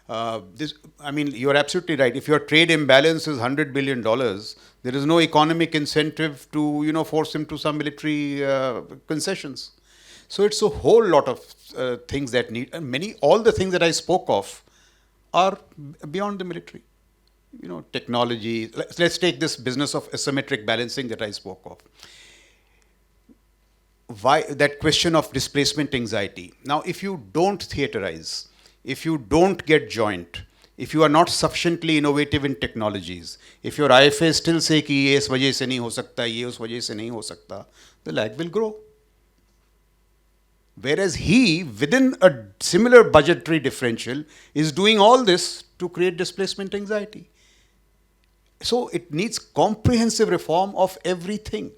You're absolutely right. If your trade imbalance is $100 billion, there is no economic incentive to, force him to some military concessions. So it's a whole lot of things that need, and all the things that I spoke of are beyond the military. Technology. Let's take this business of asymmetric balancing that I spoke of. Why that question of displacement anxiety? Now, if you don't theaterize, if you don't get joint, if you are not sufficiently innovative in technologies, if your IFA still say कि ये इस वजह से नहीं हो सकता, ये उस वजह से नहीं हो सकता, the lag will grow. Whereas he, within a similar budgetary differential, is doing all this to create displacement anxiety. So it needs comprehensive reform of everything.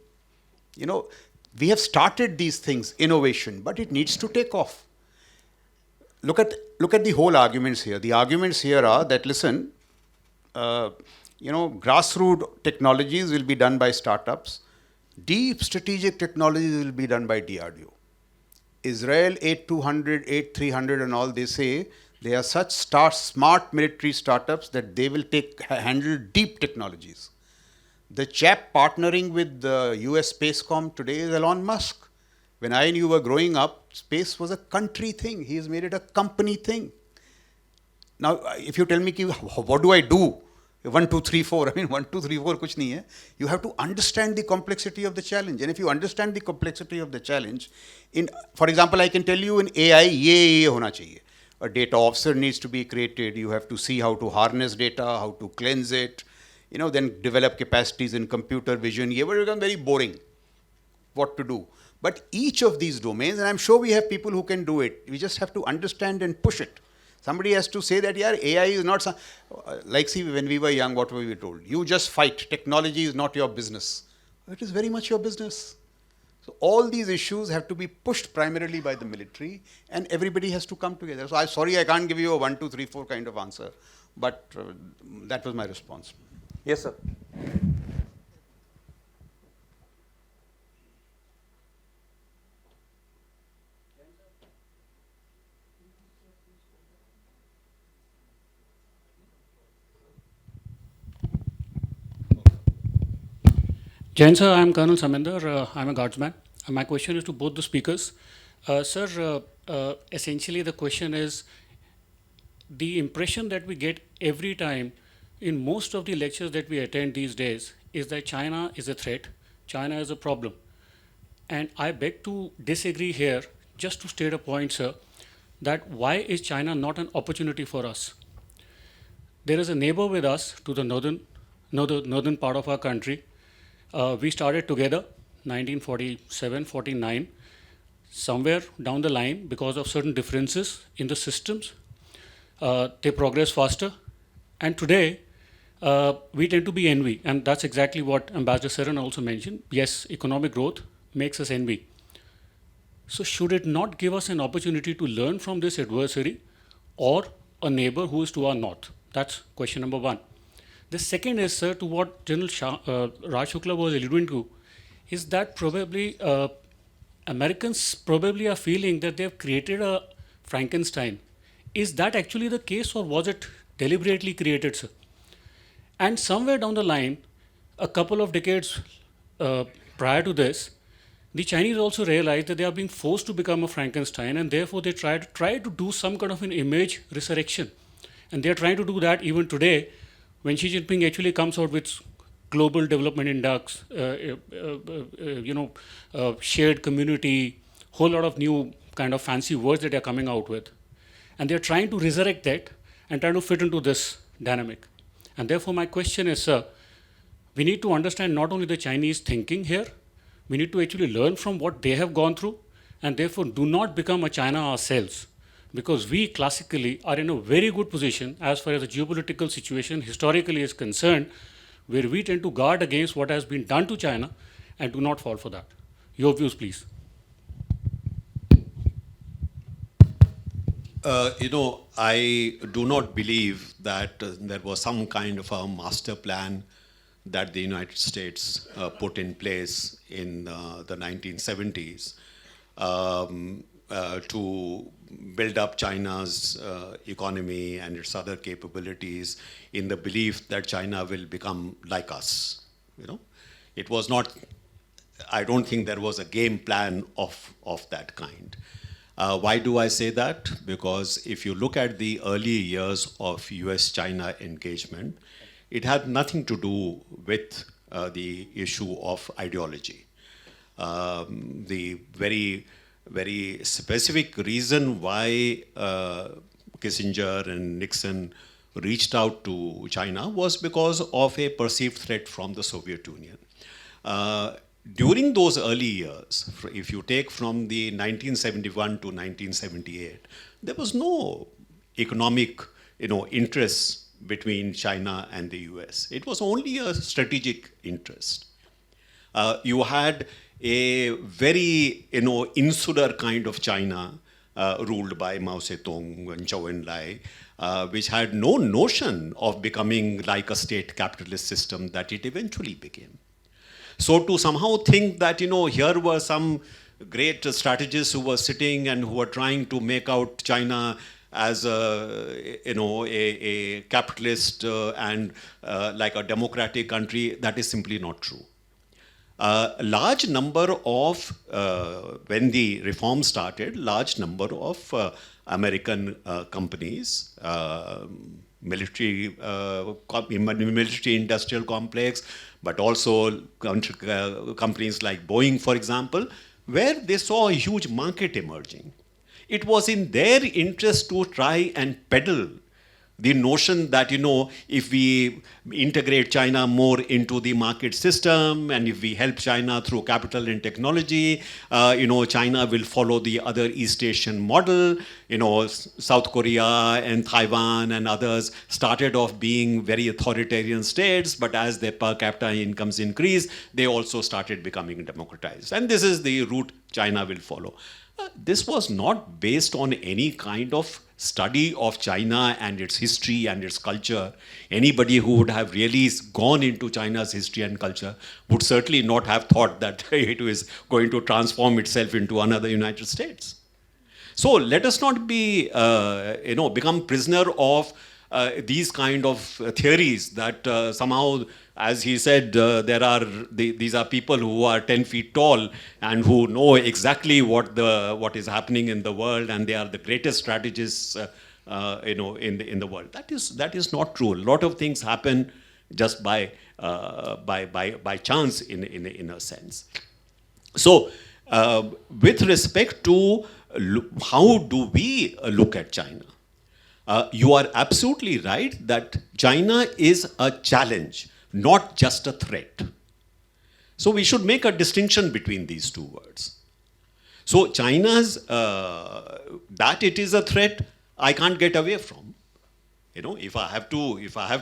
We have started these things, innovation, but it needs to take off. Look at the whole arguments here. The arguments here are that, listen, grassroots technologies will be done by startups. Deep strategic technologies will be done by DRDO. Israel 8200, 8300 and all, they say they are such smart military startups that they will handle deep technologies. The chap partnering with the US Spacecom today is Elon Musk. When I and you were growing up, space was a country thing. He has made it a company thing. Now, if you tell me, what do I do? 1, 2, 3, 4. 1, 2, 3, 4 kuch nahi hai. You have to understand the complexity of the challenge. And if you understand the complexity of the challenge, for example, I can tell you in AI, ye hona chahiye. A data officer needs to be created. You have to see how to harness data, how to cleanse it, then develop capacities in computer vision. Ye will become very boring. What to do? But each of these domains, and I'm sure we have people who can do it, we just have to understand and push it. Somebody has to say that, AI is not, when we were young, what were we told? You just fight. Technology is not your business. It is very much your business. So all these issues have to be pushed primarily by the military, and everybody has to come together. So I'm sorry I can't give you a 1, 2, 3, 4 kind of answer, but that was my response. Yes, sir. Jain sir, I am Colonel Saminder. I am a guardsman. My question is to both the speakers. Sir, essentially the question is, the impression that we get every time in most of the lectures that we attend these days is that China is a threat, China is a problem. And I beg to disagree here, just to state a point, sir, that why is China not an opportunity for us? There is a neighbor with us to the northern part of our country. We started together 1947, 49. Somewhere down the line, because of certain differences in the systems, they progress faster. And today, we tend to be envy. And that's exactly what Ambassador Saran also mentioned. Yes, economic growth makes us envy. So should it not give us an opportunity to learn from this adversary or a neighbor who is to our north? That's question number one. The second is, sir, to what General Raj Shukla was alluding to, is that probably Americans probably are feeling that they have created a Frankenstein. Is that actually the case, or was it deliberately created, sir? And somewhere down the line, a couple of decades prior to this, the Chinese also realized that they are being forced to become a Frankenstein, and therefore they try to do some kind of an image resurrection. And they are trying to do that even today, when Xi Jinping actually comes out with global development index, shared community, whole lot of new kind of fancy words that they're coming out with. And they're trying to resurrect that and trying to fit into this dynamic. And therefore, my question is, sir, we need to understand not only the Chinese thinking here, we need to actually learn from what they have gone through, and therefore do not become a China ourselves. Because we classically are in a very good position as far as the geopolitical situation historically is concerned, where we tend to guard against what has been done to China and do not fall for that. Your views, please. I do not believe that there was some kind of a master plan that the United States put in place in the 1970s to build up China's economy and its other capabilities in the belief that China will become like us. It was not, I don't think there was a game plan of that kind. Why do I say that? Because if you look at the early years of US-China engagement, it had nothing to do with the issue of ideology. The very, very specific reason why Kissinger and Nixon reached out to China was because of a perceived threat from the Soviet Union. During those early years, if you take from the 1971 to 1978, there was no economic, interest between China and the US. It was only a strategic interest. You had a very, insular kind of China ruled by Mao Zedong and Zhou Enlai, which had no notion of becoming like a state capitalist system that it eventually became. So to somehow think that, here were some great strategists who were sitting and who were trying to make out China as a capitalist and like a democratic country, that is simply not true. A large number of, when the reform started, large number of American companies, military industrial complex, but also companies like Boeing, for example, where they saw a huge market emerging. It was in their interest to try and peddle the notion that, if we integrate China more into the market system and if we help China through capital and technology, China will follow the other East Asian model. South Korea and Taiwan and others started off being very authoritarian states, but as their per capita incomes increased, they also started becoming democratized. And this is the route China will follow. This was not based on any kind of study of China and its history and its culture. Anybody who would have really gone into China's history and culture would certainly not have thought that it was going to transform itself into another United States. So let us not be, become prisoner of these kind of theories that somehow, as he said, these are people who are 10 feet tall and who know exactly what is happening in the world, and they are the greatest strategists, in the world. That is not true. A lot of things happen just by chance, in a sense. So, with respect to how do we look at China? You are absolutely right that China is a challenge, not just a threat. So we should make a distinction between these two words. So China's, that it is a threat, I can't get away from. If I have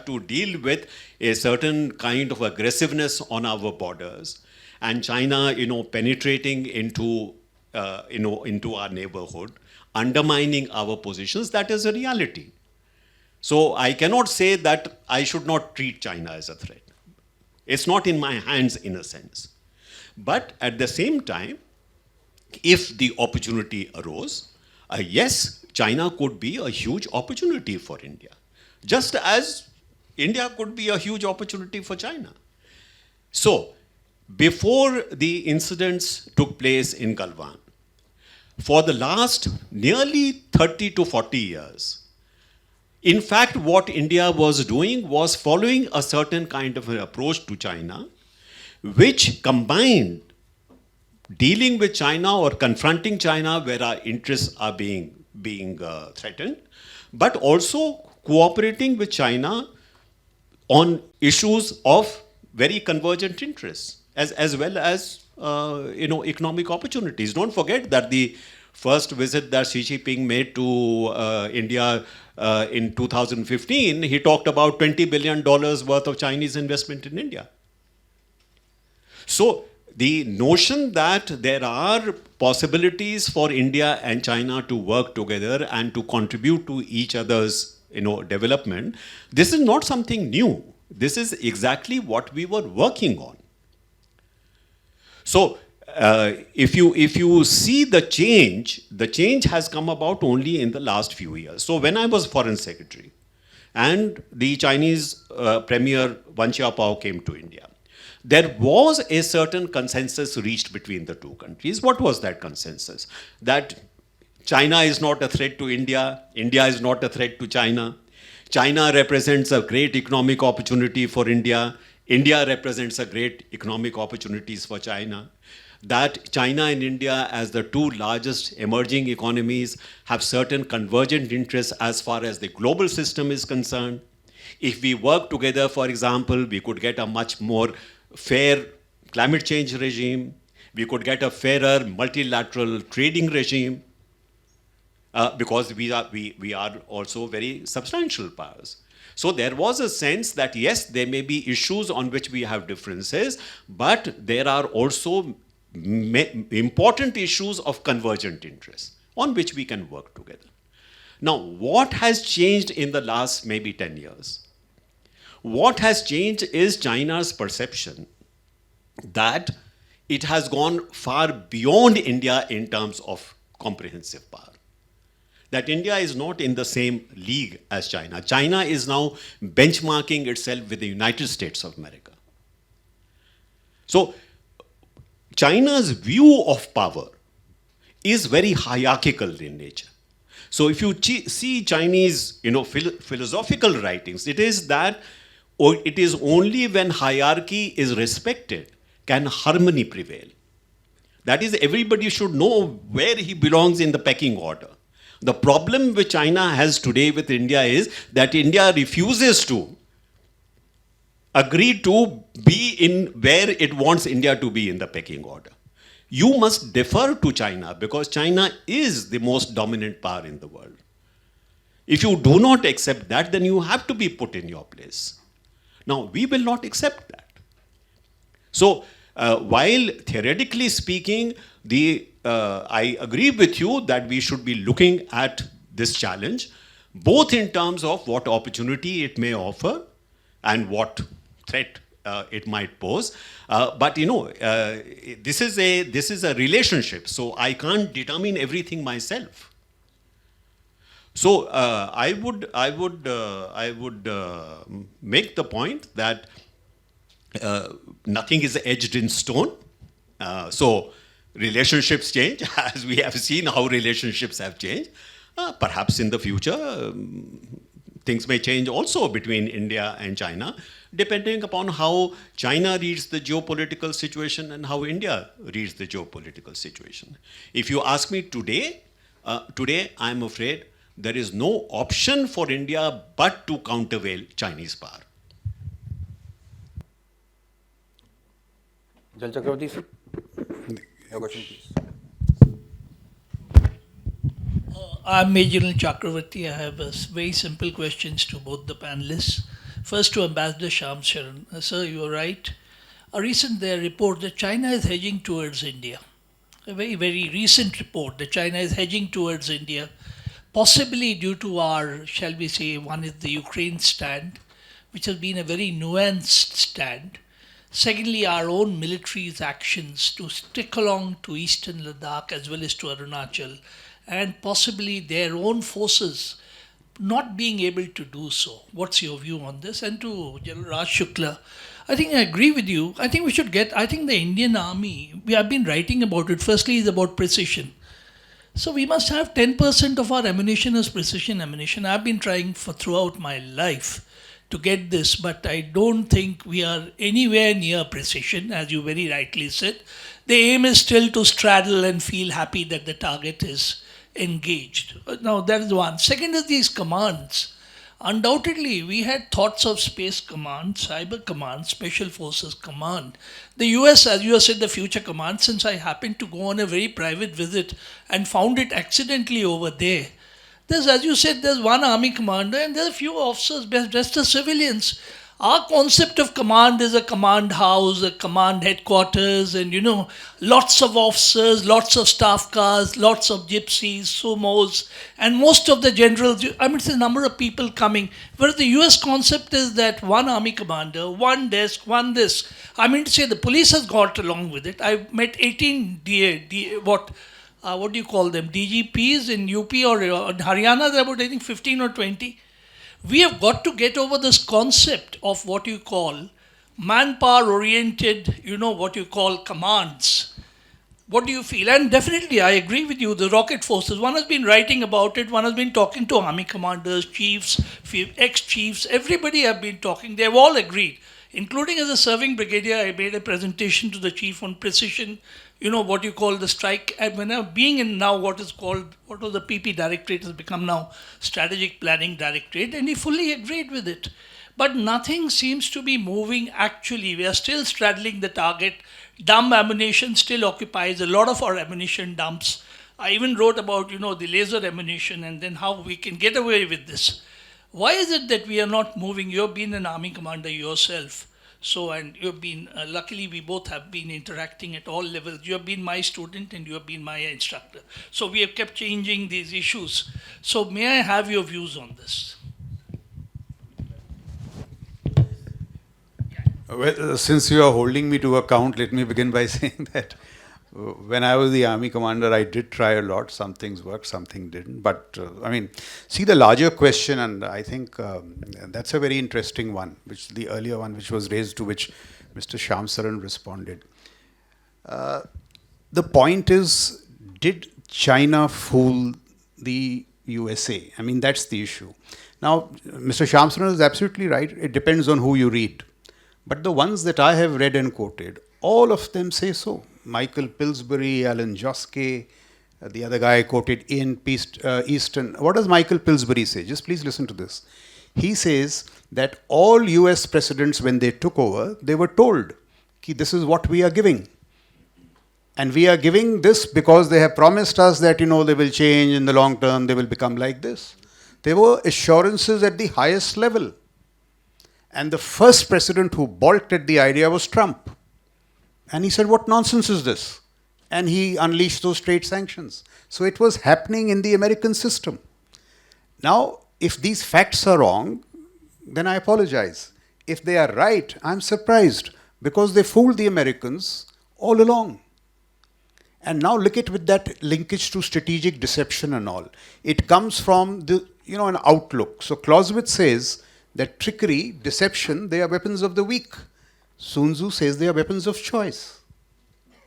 to deal with a certain kind of aggressiveness on our borders, and China, penetrating into our neighborhood, undermining our positions, that is a reality. So I cannot say that I should not treat China as a threat. It's not in my hands, in a sense. But at the same time, if the opportunity arose, yes, China could be a huge opportunity for India, just as India could be a huge opportunity for China. So, before the incidents took place in Galwan, for the last nearly 30 to 40 years, In fact, what India was doing was following a certain kind of an approach to China, which combined dealing with China or confronting China where our interests are being threatened, but also cooperating with China on issues of very convergent interests, as well as economic opportunities. Don't forget that the first visit that Xi Jinping made to India in 2015, he talked about $20 billion worth of Chinese investment in India. So the notion that there are possibilities for India and China to work together and to contribute to each other's development, this is not something new. This is exactly what we were working on. So if you see the change has come about only in the last few years. So when I was foreign secretary and the Chinese Premier Wen Xiaopao came to India, there was a certain consensus reached between the two countries. What was that consensus? That China is not a threat to India, India is not a threat to China. China represents a great economic opportunity for India, India represents a great economic opportunities for China. That China and India, as the two largest emerging economies, have certain convergent interests as far as the global system is concerned. If we work together, for example, we could get a much more fair climate change regime. We could get a fairer multilateral trading regime because we are also very substantial powers. So there was a sense that yes, there may be issues on which we have differences, but there are also important issues of convergent interests on which we can work together. Now, what has changed in the last maybe 10 years? What has changed is China's perception that it has gone far beyond India in terms of comprehensive power. That India is not in the same league as China. China is now benchmarking itself with the United States of America. So China's view of power is very hierarchical in nature. So if you see Chinese philosophical writings, it is that it is only when hierarchy is respected can harmony prevail. That is, everybody should know where he belongs in the pecking order. The problem which China has today with India is that India refuses to agree to be in where it wants India to be in the pecking order. You must defer to China because China is the most dominant power in the world. If you do not accept that, then you have to be put in your place. Now, we will not accept that. So, while theoretically speaking, I agree with you that we should be looking at this challenge, both in terms of what opportunity it may offer and what threat it might pose. But this is a relationship, so I can't determine everything myself. So I would make the point that nothing is etched in stone. So relationships change, as we have seen how relationships have changed. Perhaps in the future, things may change also between India and China, depending upon how China reads the geopolitical situation and how India reads the geopolitical situation. If you ask me today, I'm afraid there is no option for India but to countervail Chinese power. Jal Chakravarti, sir. Your question, please. I'm Major Chakravarti. I have very simple questions to both the panelists. First to Ambassador Shyam Saran. Sir, you are right. A recent report that China is hedging towards India. A very, very recent report that China is hedging towards India, possibly due to our, shall we say, one is the Ukraine stand, which has been a very nuanced stand. Secondly, our own military's actions to stick along to eastern Ladakh as well as to Arunachal, and possibly their own forces not being able to do so. What's your view on this? And to General Raj Shukla, I think I agree with you. I think we should I think the Indian Army, we have been writing about it. Firstly, is about precision. So we must have 10% of our ammunition as precision ammunition. I've been trying for throughout my life to get this, but I don't think we are anywhere near precision, as you very rightly said. The aim is still to straddle and feel happy that the target is engaged. Now, that is one. Second is these commands. Undoubtedly, we had thoughts of space command, cyber command, special forces command. The US, as you have said, the future command, since I happened to go on a very private visit and found it accidentally over there. There's, as you said, there's one army commander and there's a few officers dressed as civilians. Our concept of command is a command house, a command headquarters, and lots of officers, lots of staff cars, lots of gypsies, sumos, and most of the generals. I mean, it's a number of people coming. Whereas the US concept is that one army commander, one desk, one this. I mean to say the police has got along with it. I met 18 what do you call them, DGPs in UP or Haryana. There are about, I think, 15 or 20. We have got to get over this concept of what you call manpower oriented, what you call commands. What do you feel? And definitely, I agree with you. The rocket forces, one has been writing about it, one has been talking to army commanders, chiefs, ex-chiefs, everybody have been talking. They've all agreed, including as a serving brigadier. I made a presentation to the chief on precision, what you call the strike. And when I'm being in now what was the PP directorate has become now strategic planning directorate, and he fully agreed with it. But nothing seems to be moving actually. We are still straddling the target. Dumb ammunition still occupies a lot of our ammunition dumps. I even wrote about, the laser ammunition and then how we can get away with this. Why is it that we are not moving? You've been an army commander yourself. So, and you've been, luckily we both have been interacting at all levels. You have been my student and you have been my instructor. So we have kept changing these issues. So may I have your views on this? Well, since you are holding me to account, let me begin by saying that when I was the army commander, I did try a lot. Some things worked, some things didn't. But see the larger question, and I think that's a very interesting one, which the earlier one, which was raised, to which Mr. Shyam Saran responded. The point is, did China fool the USA? I mean, that's the issue. Now, Mr. Shyam Saran is absolutely right. It depends on who you read. But the ones that I have read and quoted, all of them say so. Michael Pillsbury, Alan Joske, the other guy quoted Ian Easton. What does Michael Pillsbury say? Just please listen to this. He says that all US presidents, when they took over, they were told, this is what we are giving. And we are giving this because they have promised us that, they will change in the long term, they will become like this. There were assurances at the highest level. And the first president who balked at the idea was Trump. And he said, what nonsense is this? And he unleashed those trade sanctions. So it was happening in the American system. Now, if these facts are wrong, then I apologize. If they are right, I'm surprised, because they fooled the Americans all along. And now look at with that linkage to strategic deception and all. It comes from an outlook. So Clausewitz says that trickery, deception, they are weapons of the weak. Sun Tzu says they are weapons of choice.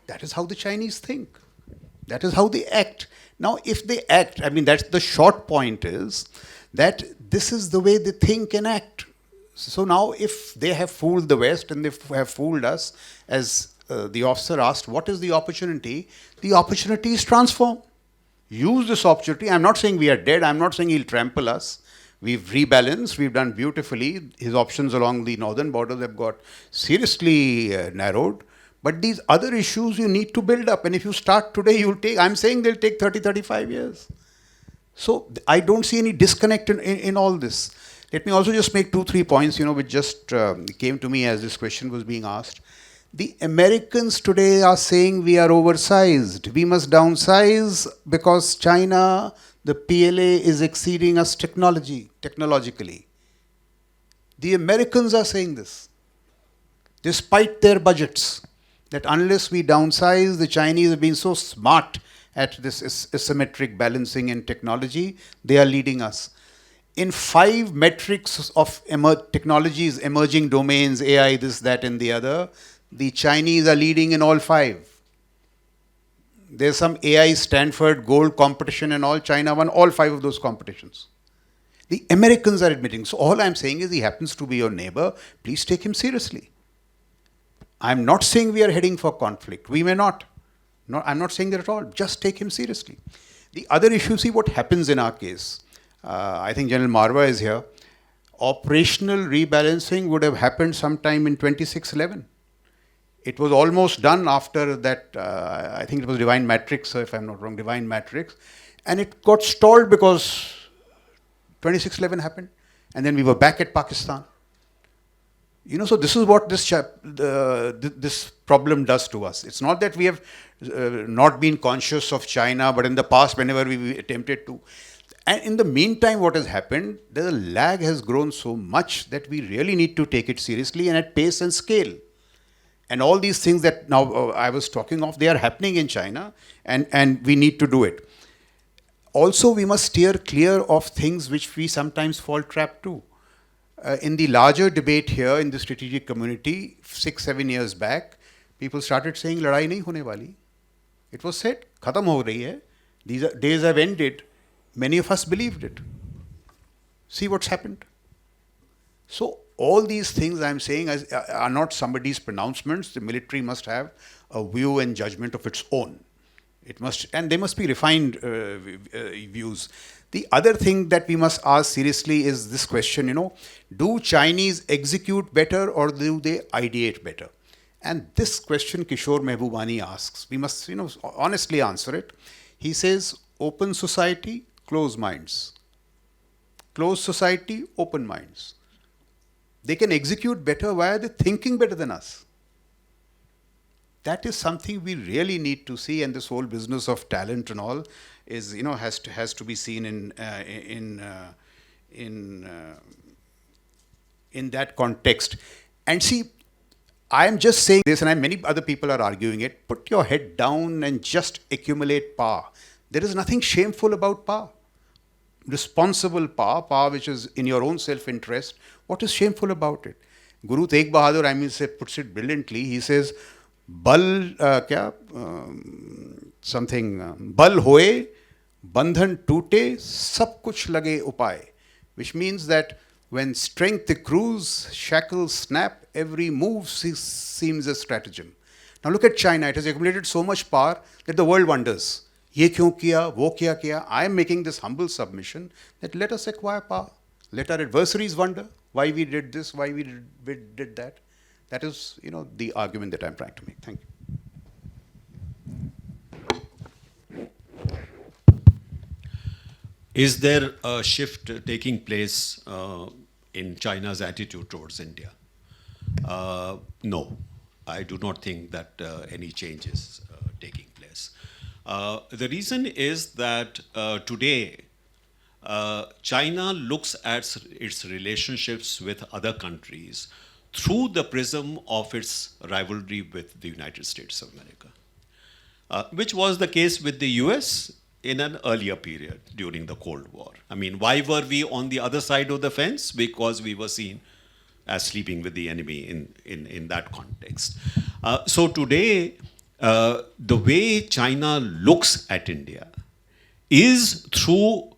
That is how the Chinese think. That is how they act. Now, if they act, that's the short point, is that this is the way they think and act. So now, if they have fooled the West and they have fooled us, as the officer asked, what is the opportunity? The opportunity is transform. Use this opportunity. I'm not saying we are dead. I'm not saying he'll trample us. We've rebalanced, we've done beautifully. His options along the northern borders have got seriously narrowed. But these other issues you need to build up. And if you start today, I'm saying they'll take 30, 35 years. So I don't see any disconnect in all this. Let me also just make 2-3 points, which just came to me as this question was being asked. The Americans today are saying we are oversized. We must downsize because China, the PLA, is exceeding us technologically. The Americans are saying this, despite their budgets, that unless we downsize, the Chinese have been so smart at this asymmetric balancing in technology, they are leading us. In 5 metrics of technologies, emerging domains, AI, this, that, and the other, the Chinese are leading in all 5. There's some AI Stanford gold competition and all. China won all 5 of those competitions. The Americans are admitting. So all I'm saying is he happens to be your neighbor. Please take him seriously. I'm not saying we are heading for conflict. We may not. No, I'm not saying that at all. Just take him seriously. The other issue, see what happens in our case. I think General Marwa is here. Operational rebalancing would have happened sometime in 2611. It was almost done after that, I think it was Divine Matrix, if I'm not wrong, Divine Matrix. And it got stalled because 2611 happened. And then we were back at Pakistan. You know, so this is what this problem does to us. It's not that we have not been conscious of China, but in the past, whenever we attempted to. And in the meantime, what has happened, the lag has grown so much that we really need to take it seriously and at pace and scale. And all these things that now I was talking of, they are happening in China, and we need to do it. Also, we must steer clear of things which we sometimes fall trap to. In the larger debate here in the strategic community, 6-7 years back, people started saying, "Ladai nahi hone wali." It was said, "Khatam ho rahi hai." These days have ended. Many of us believed it. See what's happened. So all these things I'm saying are not somebody's pronouncements. The military must have a view and judgment of its own. It must, and they must be refined views. The other thing that we must ask seriously is this question, you know, do Chinese execute better or do they ideate better? And this question Kishore Mehbubani asks. We must, you know, honestly answer it. He says, open society, closed minds. Closed society, open minds. They can execute better. Why are they thinking better than us? That is something we really need to see, and this whole business of talent and all is, you know, has to be seen in that context. And see, I am just saying this, and many other people are arguing it. Put your head down and just accumulate power. There is nothing shameful about power. Responsible power which is in your own self-interest. What is shameful about it? Guru Tegh Bahadur, puts it brilliantly. He says, "Bal bal hoye, bandhan toote, sab kuch lage upay," which means that when strength accrues, shackles snap, every move seems a stratagem. Now look at China. It has accumulated so much power that the world wonders. Ye kyun kiya, wo kya kiya? I am making this humble submission that let us acquire power. Let our adversaries wonder why we did this, why we did that. That is, you know, the argument that I'm trying to make. Thank you. Is there a shift taking place in China's attitude towards India? No, I do not think that any change is taking place. The reason is that today China looks at its relationships with other countries through the prism of its rivalry with the United States of America, which was the case with the US in an earlier period during the Cold War. I mean, why were we on the other side of the fence? Because we were seen as sleeping with the enemy in that context. So today, the way China looks at India is through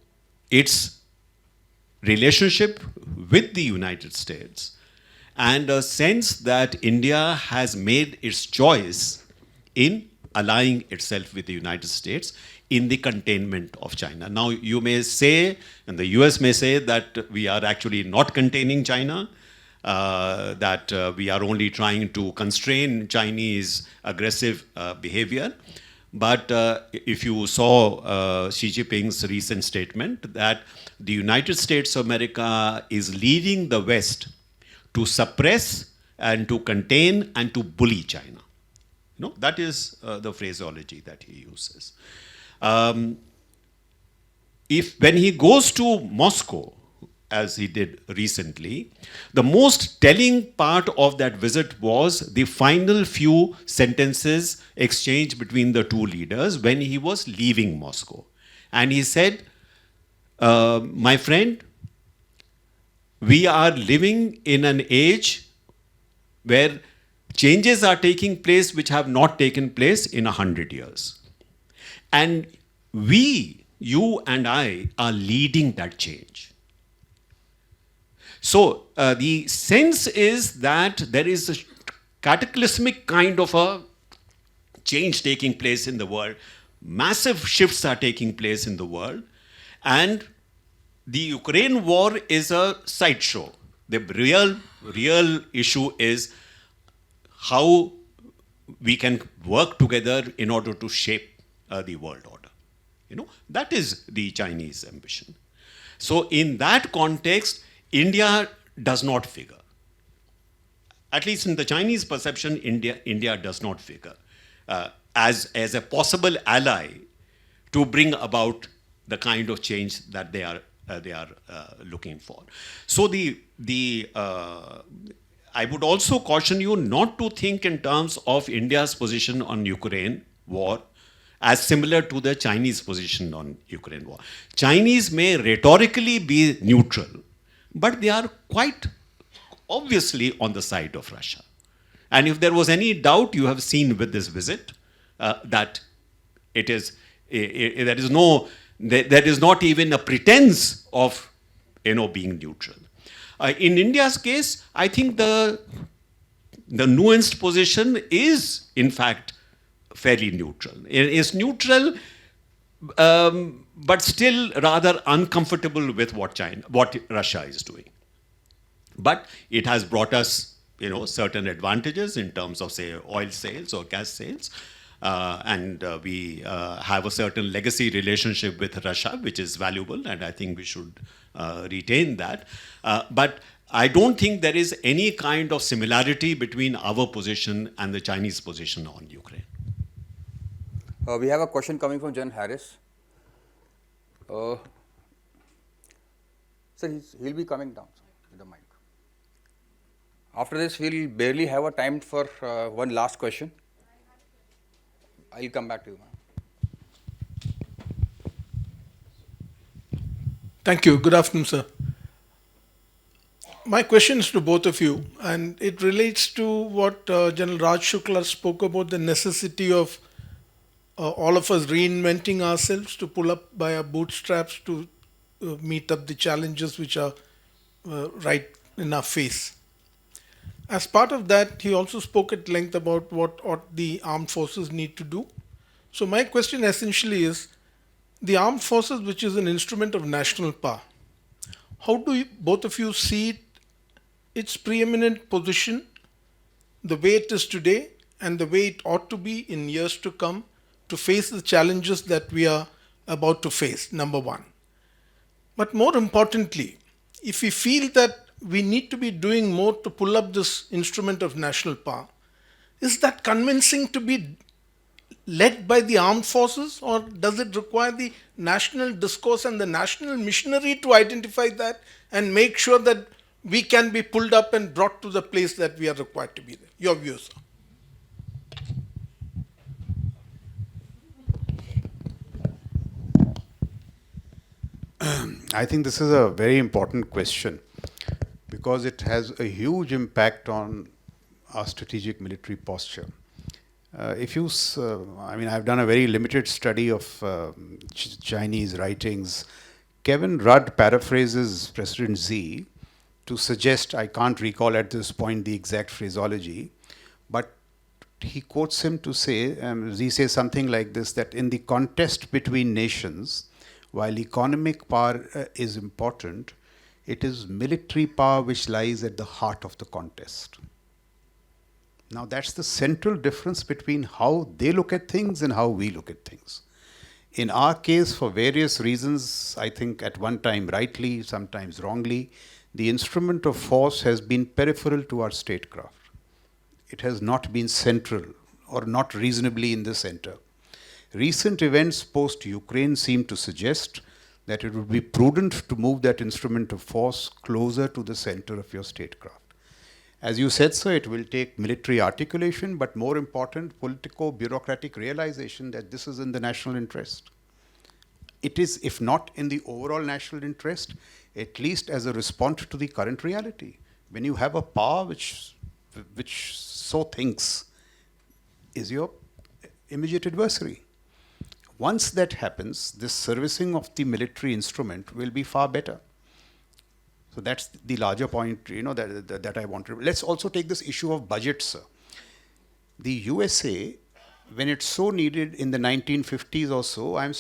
its relationship with the United States and a sense that India has made its choice in allying itself with the United States in the containment of China. Now, you may say, and the US may say, that we are actually not containing China, that we are only trying to constrain Chinese aggressive behavior. But if you saw Xi Jinping's recent statement that the United States of America is leading the West to suppress and to contain and to bully China. No, that is the phraseology that he uses. If when he goes to Moscow, as he did recently, the most telling part of that visit was the final few sentences exchanged between the two leaders when he was leaving Moscow. And he said, my friend, we are living in an age where changes are taking place which have not taken place in 100 years. And we, you and I, are leading that change. So the sense is that there is a cataclysmic kind of a change taking place in the world. Massive shifts are taking place in the world. And the Ukraine war is a sideshow. The real issue is how we can work together in order to shape the world order. That is the Chinese ambition. So in that context, India does not figure. At least in the Chinese perception, India does not figure as a possible ally to bring about the kind of change that they are looking for. So I would also caution you not to think in terms of India's position on Ukraine war as similar to the Chinese position on Ukraine war. Chinese may rhetorically be neutral, but they are quite obviously on the side of Russia. And if there was any doubt, you have seen with this visit that there is not even a pretense of being neutral. In India's case, I think the nuanced position is in fact fairly neutral. It is neutral, but still rather uncomfortable with what Russia is doing. But it has brought us, certain advantages in terms of, say, oil sales or gas sales. And we have a certain legacy relationship with Russia, which is valuable, and I think we should retain that. But I don't think there is any kind of similarity between our position and the Chinese position on Ukraine. We have a question coming from Jan Harris. Sir, he'll be coming down with the mic. After this, we'll barely have a time for one last question. I'll come back to you, ma'am. Thank you. Good afternoon, sir. My question is to both of you, and it relates to what General Raj Shukla spoke about, the necessity of all of us reinventing ourselves to pull up by our bootstraps to meet up the challenges which are right in our face. As part of that, he also spoke at length about what the armed forces need to do. So my question essentially is, the armed forces, which is an instrument of national power, how do both of you see its preeminent position, the way it is today and the way it ought to be in years to come to face the challenges that we are about to face, number one. But more importantly, if we feel that we need to be doing more to pull up this instrument of national power, is that convincing to be led by the armed forces, or does it require the national discourse and the national missionary to identify that and make sure that we can be pulled up and brought to the place that we are required to be there? Your view, sir. I think this is a very important question because it has a huge impact on our strategic military posture. I've done a very limited study of Chinese writings. Kevin Rudd paraphrases President Xi to suggest, I can't recall at this point the exact phraseology, but he quotes him to say, Xi says something like this, that in the contest between nations, while economic power is important, it is military power which lies at the heart of the contest. Now that's the central difference between how they look at things and how we look at things. In our case, for various reasons, I think at one time rightly, sometimes wrongly, the instrument of force has been peripheral to our statecraft. It has not been central or not reasonably in the center. Recent events post-Ukraine seem to suggest that it would be prudent to move that instrument of force closer to the center of your statecraft. As you said, sir, it will take military articulation, but more important, politico-bureaucratic realization that this is in the national interest. It is, if not in the overall national interest, at least as a response to the current reality. When you have a power which so thinks, is your immediate adversary. once that happens, this servicing of the military instrument will be far better. So that's the larger point, that I want to. Let's also take this issue of budgets, sir. The USA, when it so needed in the 1950s or so, I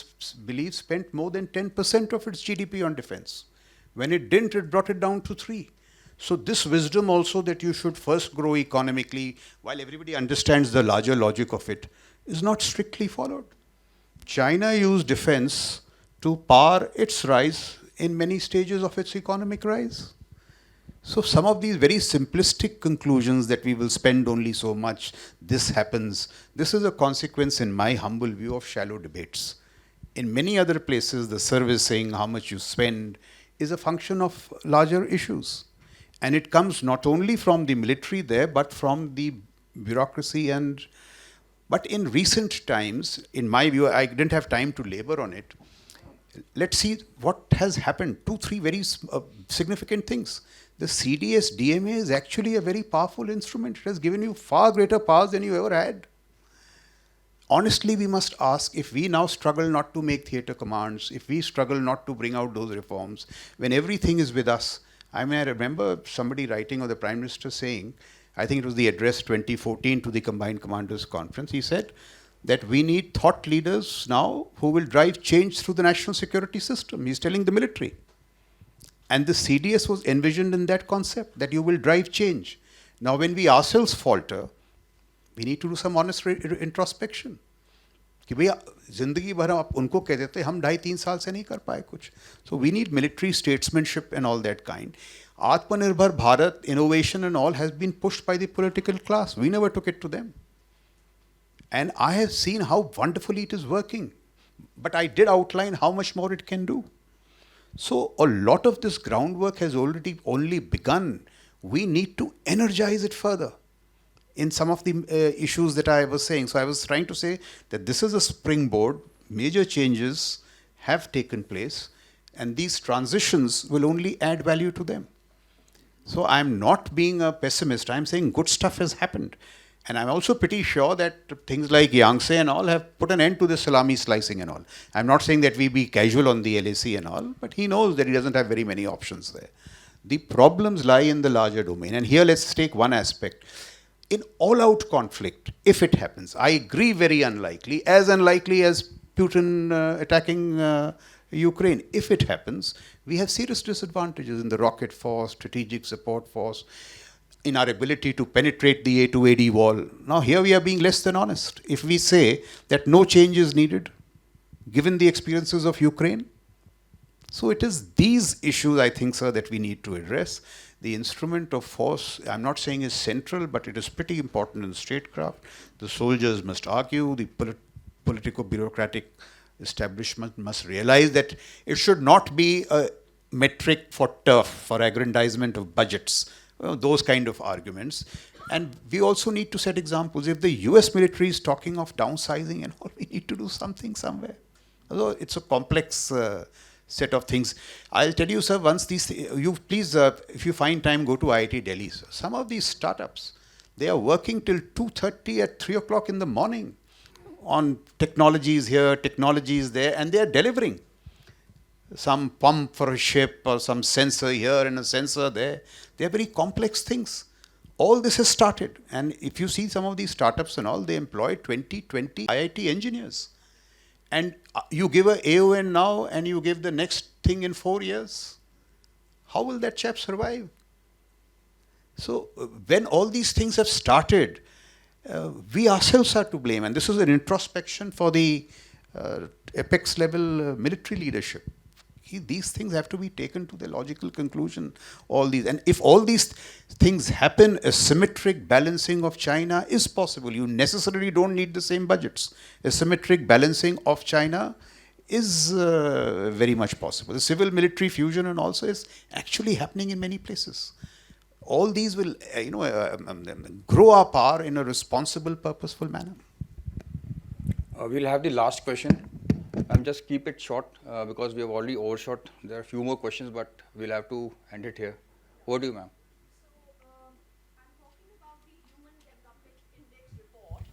believe spent more than 10% of its GDP on defense. When it didn't, it brought it down to 3. So this wisdom also that you should first grow economically, while everybody understands the larger logic of it, is not strictly followed. China used defense to power its rise in many stages of its economic rise. So some of these very simplistic conclusions that we will spend only so much, this happens, this is a consequence, in my humble view, of shallow debates. In many other places, the servicing, how much you spend, is a function of larger issues. And it comes not only from the military there, but from the bureaucracy but in recent times, in my view, I didn't have time to labor on it. Let's see what has happened. 2, 3 very significant things. The CDS DMA is actually a very powerful instrument. It has given you far greater powers than you ever had. Honestly, we must ask, if we now struggle not to make theatre commands, if we struggle not to bring out those reforms, when everything is with us. I remember somebody writing, or the Prime Minister saying, I think it was the address 2014 to the Combined Commanders Conference, he said that we need thought leaders now who will drive change through the national security system. He's telling the military. And the CDS was envisioned in that concept, that you will drive change. Now, when we ourselves falter, we need to do some honest introspection. कि भैया जिंदगी भर आप उनको कह देते हम 2.5-3 साल से नहीं कर पाए कुछ. So we need military statesmanship and all that kind. Atmanirbhar Bharat, innovation and all has been pushed by the political class. We never took it to them. And I have seen how wonderfully it is working. But I did outline how much more it can do. So a lot of this groundwork has already only begun. We need to energize it further in some of the issues that I was saying. So I was trying to say that this is a springboard. Major changes have taken place, and these transitions will only add value to them. So I'm not being a pessimist. I'm saying good stuff has happened. And I'm also pretty sure that things like Yangtze and all have put an end to the salami slicing and all. I'm not saying that we be casual on the LAC and all, but he knows that he doesn't have very many options there. The problems lie in the larger domain. And here let's take one aspect. In all-out conflict, if it happens, I agree, very unlikely as Putin attacking Ukraine. If it happens, we have serious disadvantages in the rocket force, strategic support force, in our ability to penetrate the A2AD wall. Now here we are being less than honest. If we say that no change is needed, given the experiences of Ukraine. So it is these issues, I think, sir, that we need to address. The instrument of force, I'm not saying is central, but it is pretty important in statecraft. The soldiers must argue, the politico-bureaucratic establishment must realize that it should not be a metric for turf, for aggrandizement of budgets, those kind of arguments. And we also need to set examples. If the US military is talking of downsizing and all, we need to do something somewhere. Although it's a complex set of things. I'll tell you, sir, once these, you please, if you find time, go to IIT Delhi, sir. Some of these startups, they are working till 2:30 at 3 o'clock in the morning on technologies here, technologies there, and they are delivering. Some pump for a ship or some sensor here and a sensor there. They are very complex things. All this has started. And if you see some of these startups and all, they employ 20 IIT engineers. And you give a AON now and you give the next thing in 4 years. How will that chap survive? So when all these things have started, we ourselves are to blame. And this is an introspection for the apex level military leadership. These things have to be taken to the logical conclusion. All these, and if all these things happen, a symmetric balancing of China is possible. You necessarily don't need the same budgets. A symmetric balancing of China is very much possible. The civil-military fusion and also is actually happening in many places. All these will, grow our power in a responsible, purposeful manner. We'll have the last question. And just keep it short because we have already overshot. There are a few more questions, but we'll have to end it here. Over to you, ma'am. I'm talking about the Human Development Index report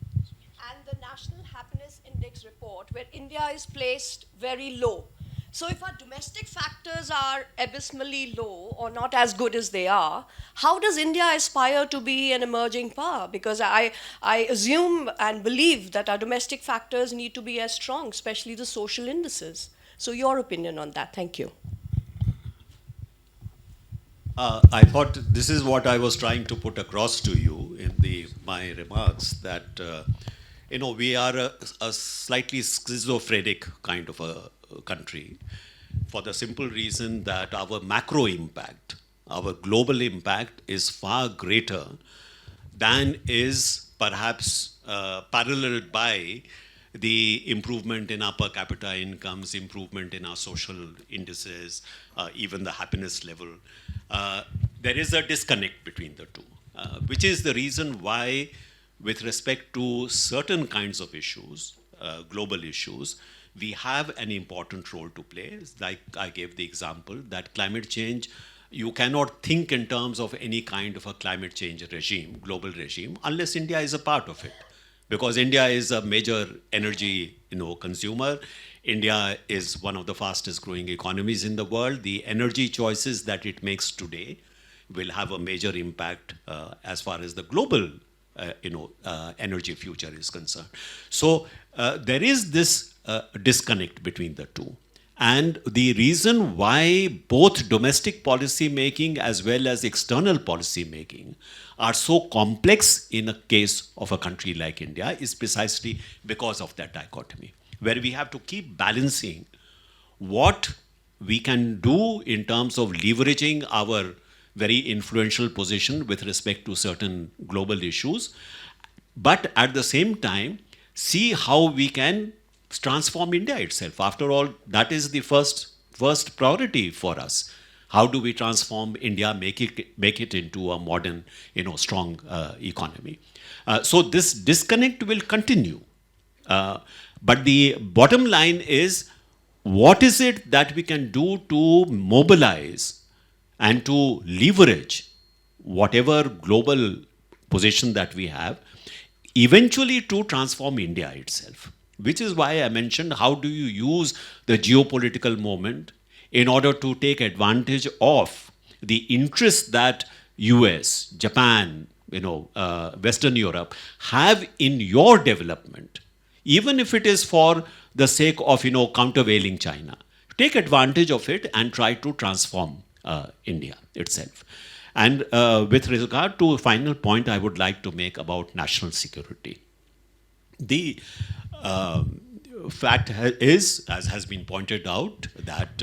and the National Happiness Happiness Index report where India is placed very low. So if our domestic factors are abysmally low or not as good as they are, how does India aspire to be an emerging power? Because I assume and believe that our domestic factors need to be as strong, especially the social indices. So your opinion on that. Thank you. I thought this is what I was trying to put across to you in my remarks, that we are a slightly schizophrenic kind of a country, for the simple reason that our macro impact, our global impact, is far greater than is perhaps paralleled by the improvement in our per capita incomes, improvement in our social indices, even the happiness level. There is a disconnect between the two, which is the reason why, with respect to certain kinds of issues, global issues, we have an important role to play. Like I gave the example that climate change, you cannot think in terms of any kind of a climate change regime, global regime, unless India is a part of it. Because India is a major energy consumer. India is one of the fastest growing economies in the world. The energy choices that it makes today will have a major impact as far as the global energy future is concerned. So there is this disconnect between the two. And the reason why both domestic policy making as well as external policy making are so complex in a case of a country like India is precisely because of that dichotomy, where we have to keep balancing what we can do in terms of leveraging our very influential position with respect to certain global issues, but at the same time, see how we can transform India itself. After all, that is the first priority for us. How do we transform India, make it into a modern, strong economy? So this disconnect will continue. But the bottom line is, what is it that we can do to mobilize and to leverage whatever global position that we have, eventually to transform India itself? Which is why I mentioned, how do you use the geopolitical moment in order to take advantage of the interest that US, Japan, Western Europe have in your development, even if it is for the sake of, countervailing China. Take advantage of it and try to transform India itself. And with regard to a final point I would like to make about national security. The fact is, as has been pointed out, that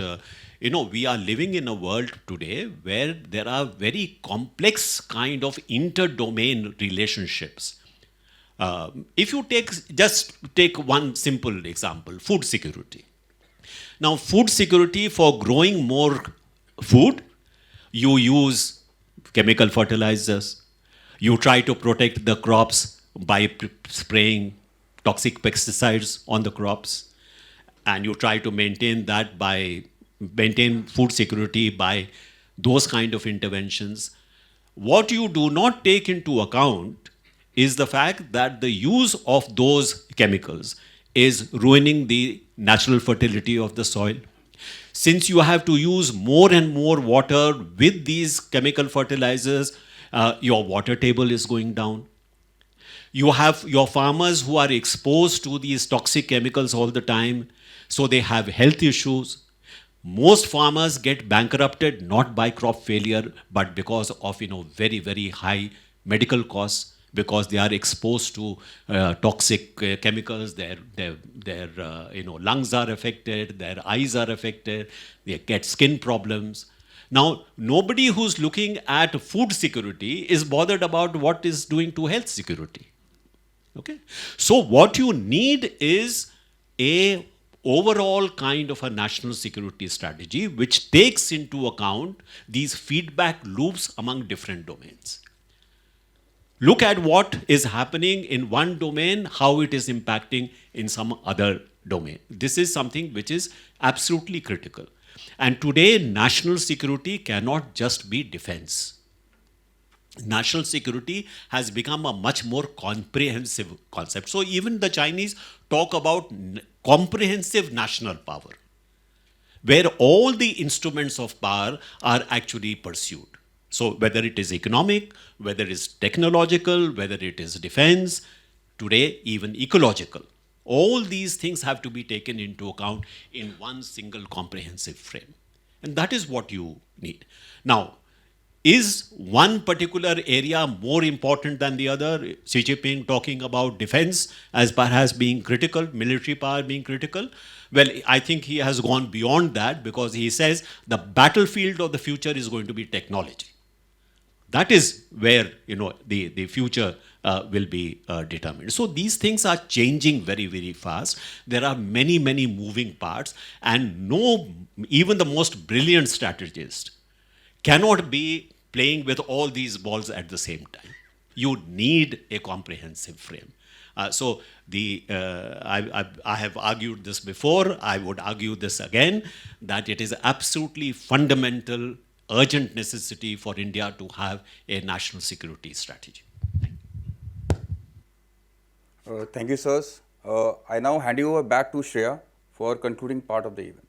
we are living in a world today where there are very complex kind of inter-domain relationships. If you just take one simple example, food security. Now, food security, for growing more food, you use chemical fertilizers. You try to protect the crops by spraying toxic pesticides on the crops, and you try to maintain food security by those kind of interventions. What you do not take into account is the fact that the use of those chemicals is ruining the natural fertility of the soil. Since you have to use more and more water with these chemical fertilizers, your water table is going down. You have your farmers who are exposed to these toxic chemicals all the time, so they have health issues. Most farmers get bankrupted not by crop failure, but because of very, very high medical costs, because they are exposed to toxic chemicals. Their lungs are affected, their eyes are affected, they get skin problems. Now, nobody who's looking at food security is bothered about what is doing to health security. Okay? So what you need is a overall kind of a national security strategy which takes into account these feedback loops among different domains. Look at what is happening in one domain, how it is impacting in some other domain. This is something which is absolutely critical. And today, national security cannot just be defense. national security has become a much more comprehensive concept. So even the Chinese talk about comprehensive national power, where all the instruments of power are actually pursued. So whether it is economic, whether it is technological, whether it is defense, today even ecological, all these things have to be taken into account in one single comprehensive frame. And that is what you need. Now, is one particular area more important than the other? Xi Jinping talking about defense as perhaps being critical, military power being critical. Well, I think he has gone beyond that, because he says the battlefield of the future is going to be technology. That is where the future will be determined. So these things are changing very, very fast. There are many, many moving parts, and even the most brilliant strategist cannot be playing with all these balls at the same time. You need a comprehensive frame. I have argued this before, I would argue this again, that it is absolutely fundamental, urgent necessity for India to have a national security strategy. Thank you, sirs. I now hand you over back to Shreya for concluding part of the event.